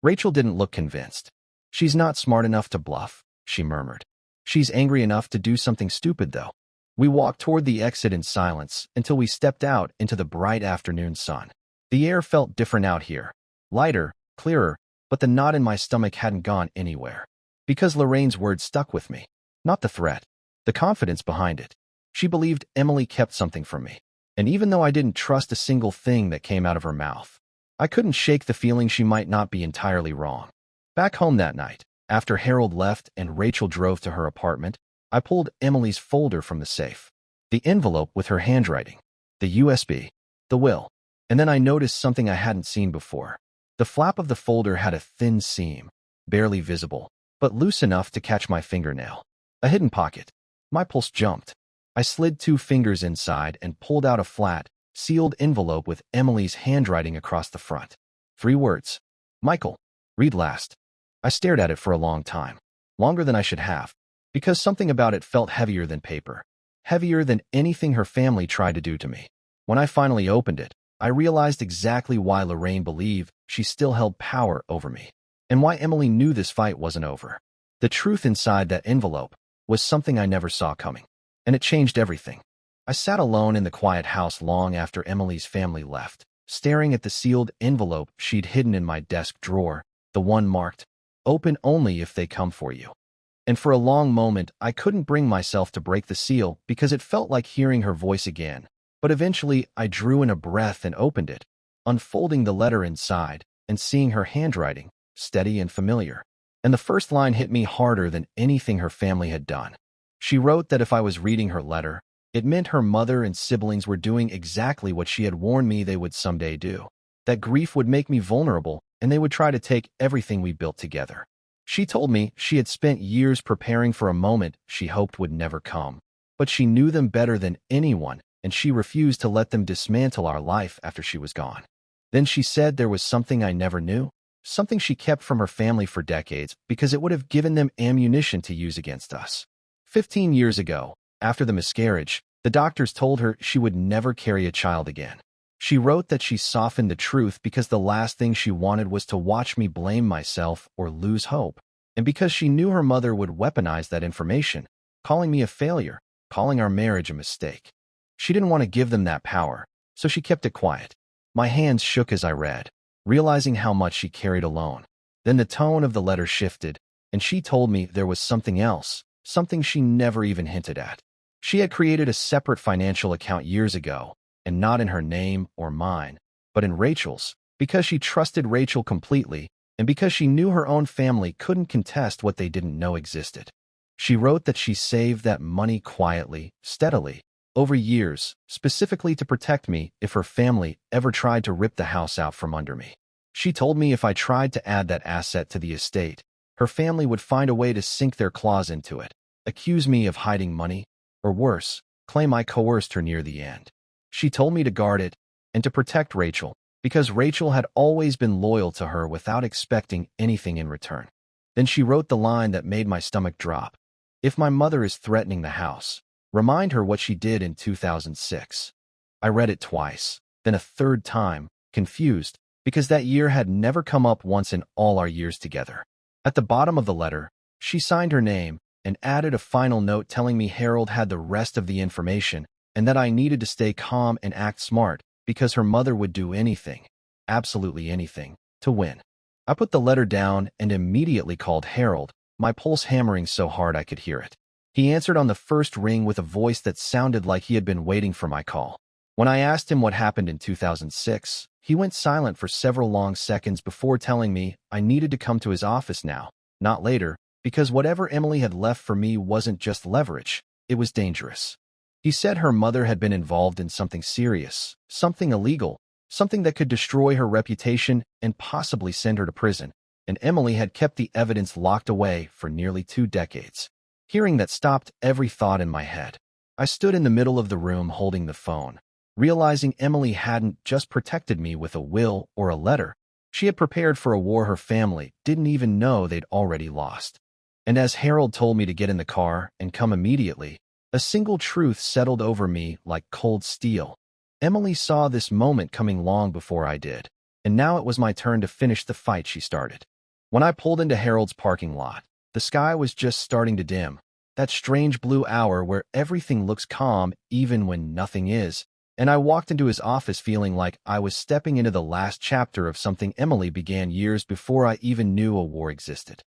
A: Rachel didn't look convinced. She's not smart enough to bluff, she murmured. She's angry enough to do something stupid, though. We walked toward the exit in silence until we stepped out into the bright afternoon sun. The air felt different out here. Lighter, clearer, but the knot in my stomach hadn't gone anywhere. Because Lorraine's words stuck with me. Not the threat. The confidence behind it. She believed Emily kept something from me. And even though I didn't trust a single thing that came out of her mouth, I couldn't shake the feeling she might not be entirely wrong. Back home that night, after Harold left and Rachel drove to her apartment, I pulled Emily's folder from the safe. The envelope with her handwriting, the USB, the will. And then I noticed something I hadn't seen before. The flap of the folder had a thin seam, barely visible, but loose enough to catch my fingernail. A hidden pocket. My pulse jumped. I slid 2 fingers inside and pulled out a flat, sealed envelope with Emily's handwriting across the front. 3 words. Michael, read last. I stared at it for a long time. Longer than I should have. Because something about it felt heavier than paper. Heavier than anything her family tried to do to me. When I finally opened it, I realized exactly why Lorraine believed she still held power over me. And why Emily knew this fight wasn't over. The truth inside that envelope was something I never saw coming. And it changed everything. I sat alone in the quiet house long after Emily's family left, staring at the sealed envelope she'd hidden in my desk drawer, the one marked, "Open only if they come for you." And for a long moment, I couldn't bring myself to break the seal because it felt like hearing her voice again. But eventually, I drew in a breath and opened it, unfolding the letter inside and seeing her handwriting, steady and familiar. And the first line hit me harder than anything her family had done. She wrote that if I was reading her letter, it meant her mother and siblings were doing exactly what she had warned me they would someday do. That grief would make me vulnerable, and they would try to take everything we built together. She told me she had spent years preparing for a moment she hoped would never come. But she knew them better than anyone, and she refused to let them dismantle our life after she was gone. Then she said there was something I never knew, something she kept from her family for decades because it would have given them ammunition to use against us. 15 years ago, after the miscarriage, the doctors told her she would never carry a child again. She wrote that she softened the truth because the last thing she wanted was to watch me blame myself or lose hope, and because she knew her mother would weaponize that information, calling me a failure, calling our marriage a mistake. She didn't want to give them that power, so she kept it quiet. My hands shook as I read, realizing how much she carried alone. Then the tone of the letter shifted, and she told me there was something else, something she never even hinted at. She had created a separate financial account years ago, and not in her name or mine, but in Rachel's, because she trusted Rachel completely, and because she knew her own family couldn't contest what they didn't know existed. She wrote that she saved that money quietly, steadily, over years, specifically to protect me if her family ever tried to rip the house out from under me. She told me if I tried to add that asset to the estate, her family would find a way to sink their claws into it, accuse me of hiding money, or worse, claim I coerced her near the end. She told me to guard it and to protect Rachel, because Rachel had always been loyal to her without expecting anything in return. Then she wrote the line that made my stomach drop. If my mother is threatening the house, remind her what she did in 2006. I read it twice, then a third time, confused, because that year had never come up once in all our years together. At the bottom of the letter, she signed her name and added a final note telling me Harold had the rest of the information and that I needed to stay calm and act smart because her mother would do anything, absolutely anything, to win. I put the letter down and immediately called Harold, my pulse hammering so hard I could hear it. He answered on the first ring with a voice that sounded like he had been waiting for my call. When I asked him what happened in 2006, he went silent for several long seconds before telling me I needed to come to his office now, not later, because whatever Emily had left for me wasn't just leverage, it was dangerous. He said her mother had been involved in something serious, something illegal, something that could destroy her reputation and possibly send her to prison, and Emily had kept the evidence locked away for nearly 2 decades. Hearing that stopped every thought in my head. I stood in the middle of the room holding the phone, realizing Emily hadn't just protected me with a will or a letter. She had prepared for a war her family didn't even know they'd already lost. And as Harold told me to get in the car and come immediately, a single truth settled over me like cold steel. Emily saw this moment coming long before I did, and now it was my turn to finish the fight she started. When I pulled into Harold's parking lot, the sky was just starting to dim, that strange blue hour where everything looks calm even when nothing is, and I walked into his office feeling like I was stepping into the last chapter of something Emily began years before I even knew a war existed.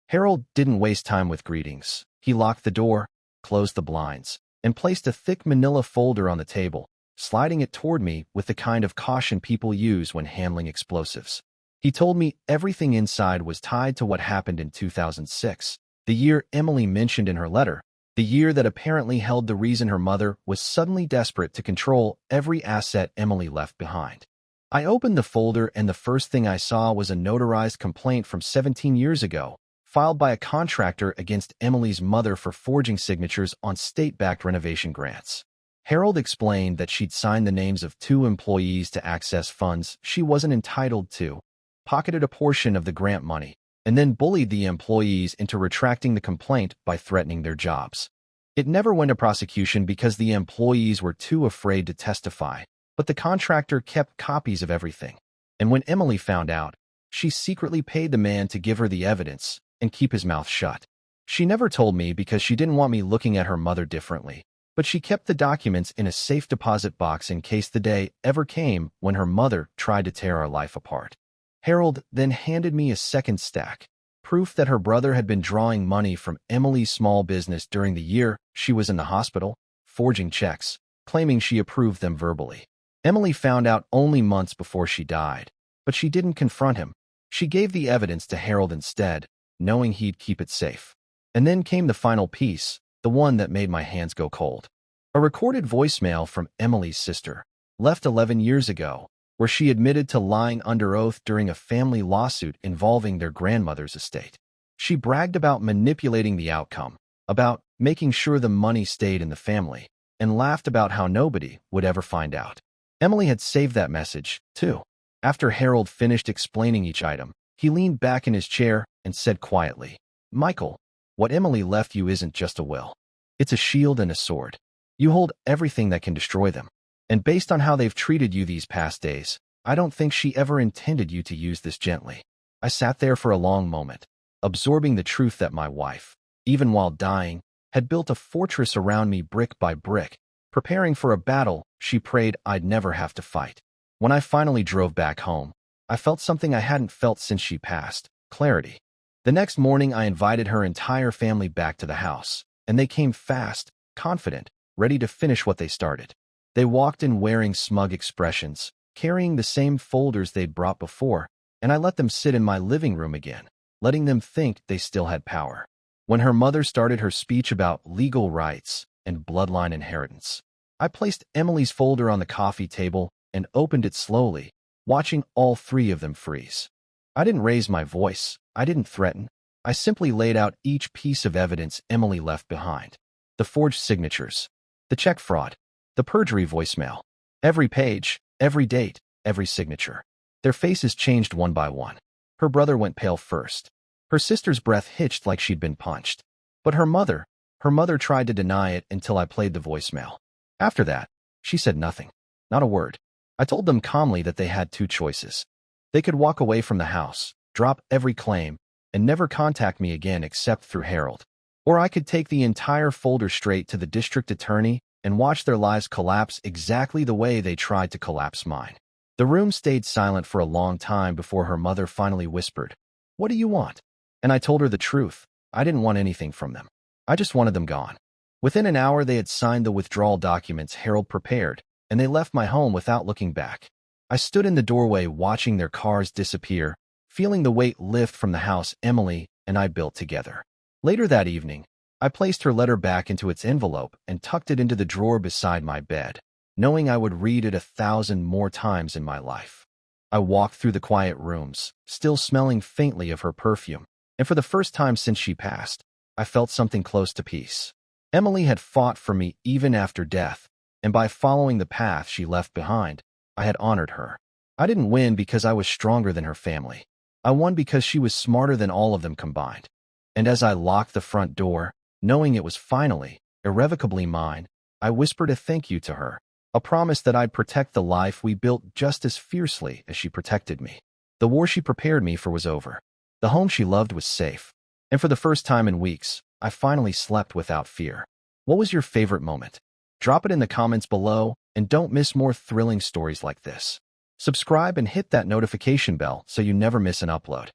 A: Harold didn't waste time with greetings. He locked the door, closed the blinds, and placed a thick manila folder on the table, sliding it toward me with the kind of caution people use when handling explosives. He told me everything inside was tied to what happened in 2006, the year Emily mentioned in her letter, the year that apparently held the reason her mother was suddenly desperate to control every asset Emily left behind. I opened the folder and the first thing I saw was a notarized complaint from 17 years ago, filed by a contractor against Emily's mother for forging signatures on state-backed renovation grants. Harold explained that she'd signed the names of 2 employees to access funds she wasn't entitled to, pocketed a portion of the grant money, and then bullied the employees into retracting the complaint by threatening their jobs. It never went to prosecution because the employees were too afraid to testify, but the contractor kept copies of everything. And when Emily found out, she secretly paid the man to give her the evidence and keep his mouth shut. She never told me because she didn't want me looking at her mother differently, but she kept the documents in a safe deposit box in case the day ever came when her mother tried to tear our life apart. Harold then handed me a second stack, proof that her brother had been drawing money from Emily's small business during the year she was in the hospital, forging checks, claiming she approved them verbally. Emily found out only months before she died, but she didn't confront him. She gave the evidence to Harold instead, knowing he'd keep it safe. And then came the final piece, the one that made my hands go cold. A recorded voicemail from Emily's sister, left 11 years ago, where she admitted to lying under oath during a family lawsuit involving their grandmother's estate. She bragged about manipulating the outcome, about making sure the money stayed in the family, and laughed about how nobody would ever find out. Emily had saved that message, too. After Harold finished explaining each item, he leaned back in his chair and said quietly, "Michael, what Emily left you isn't just a will. It's a shield and a sword. You hold everything that can destroy them. And based on how they've treated you these past days, I don't think she ever intended you to use this gently." I sat there for a long moment, absorbing the truth that my wife, even while dying, had built a fortress around me brick by brick, preparing for a battle she prayed I'd never have to fight. When I finally drove back home, I felt something I hadn't felt since she passed: clarity. The next morning, I invited her entire family back to the house, and they came fast, confident, ready to finish what they started. They walked in wearing smug expressions, carrying the same folders they'd brought before, and I let them sit in my living room again, letting them think they still had power. When her mother started her speech about legal rights and bloodline inheritance, I placed Emily's folder on the coffee table and opened it slowly, watching all 3 of them freeze. I didn't raise my voice. I didn't threaten. I simply laid out each piece of evidence Emily left behind. The forged signatures, the check fraud, the perjury voicemail, every page, every date, every signature. Their faces changed one by one. Her brother went pale first. Her sister's breath hitched like she'd been punched. But her mother tried to deny it until I played the voicemail. After that, she said nothing, not a word. I told them calmly that they had 2 choices. They could walk away from the house, drop every claim, and never contact me again except through Harold. Or I could take the entire folder straight to the district attorney and watch their lives collapse exactly the way they tried to collapse mine. The room stayed silent for a long time before her mother finally whispered, "What do you want?" And I told her the truth. I didn't want anything from them. I just wanted them gone. Within an hour, they had signed the withdrawal documents Harold prepared, and they left my home without looking back. I stood in the doorway watching their cars disappear, feeling the weight lift from the house Emily and I built together. Later that evening, I placed her letter back into its envelope and tucked it into the drawer beside my bed, knowing I would read it 1,000 more times in my life. I walked through the quiet rooms, still smelling faintly of her perfume, and for the first time since she passed, I felt something close to peace. Emily had fought for me even after death, and by following the path she left behind, I had honored her. I didn't win because I was stronger than her family. I won because she was smarter than all of them combined. And as I locked the front door, knowing it was finally, irrevocably mine, I whispered a thank you to her, a promise that I'd protect the life we built just as fiercely as she protected me. The war she prepared me for was over. The home she loved was safe. And for the first time in weeks, I finally slept without fear. What was your favorite moment? Drop it in the comments below, and don't miss more thrilling stories like this. Subscribe and hit that notification bell so you never miss an upload.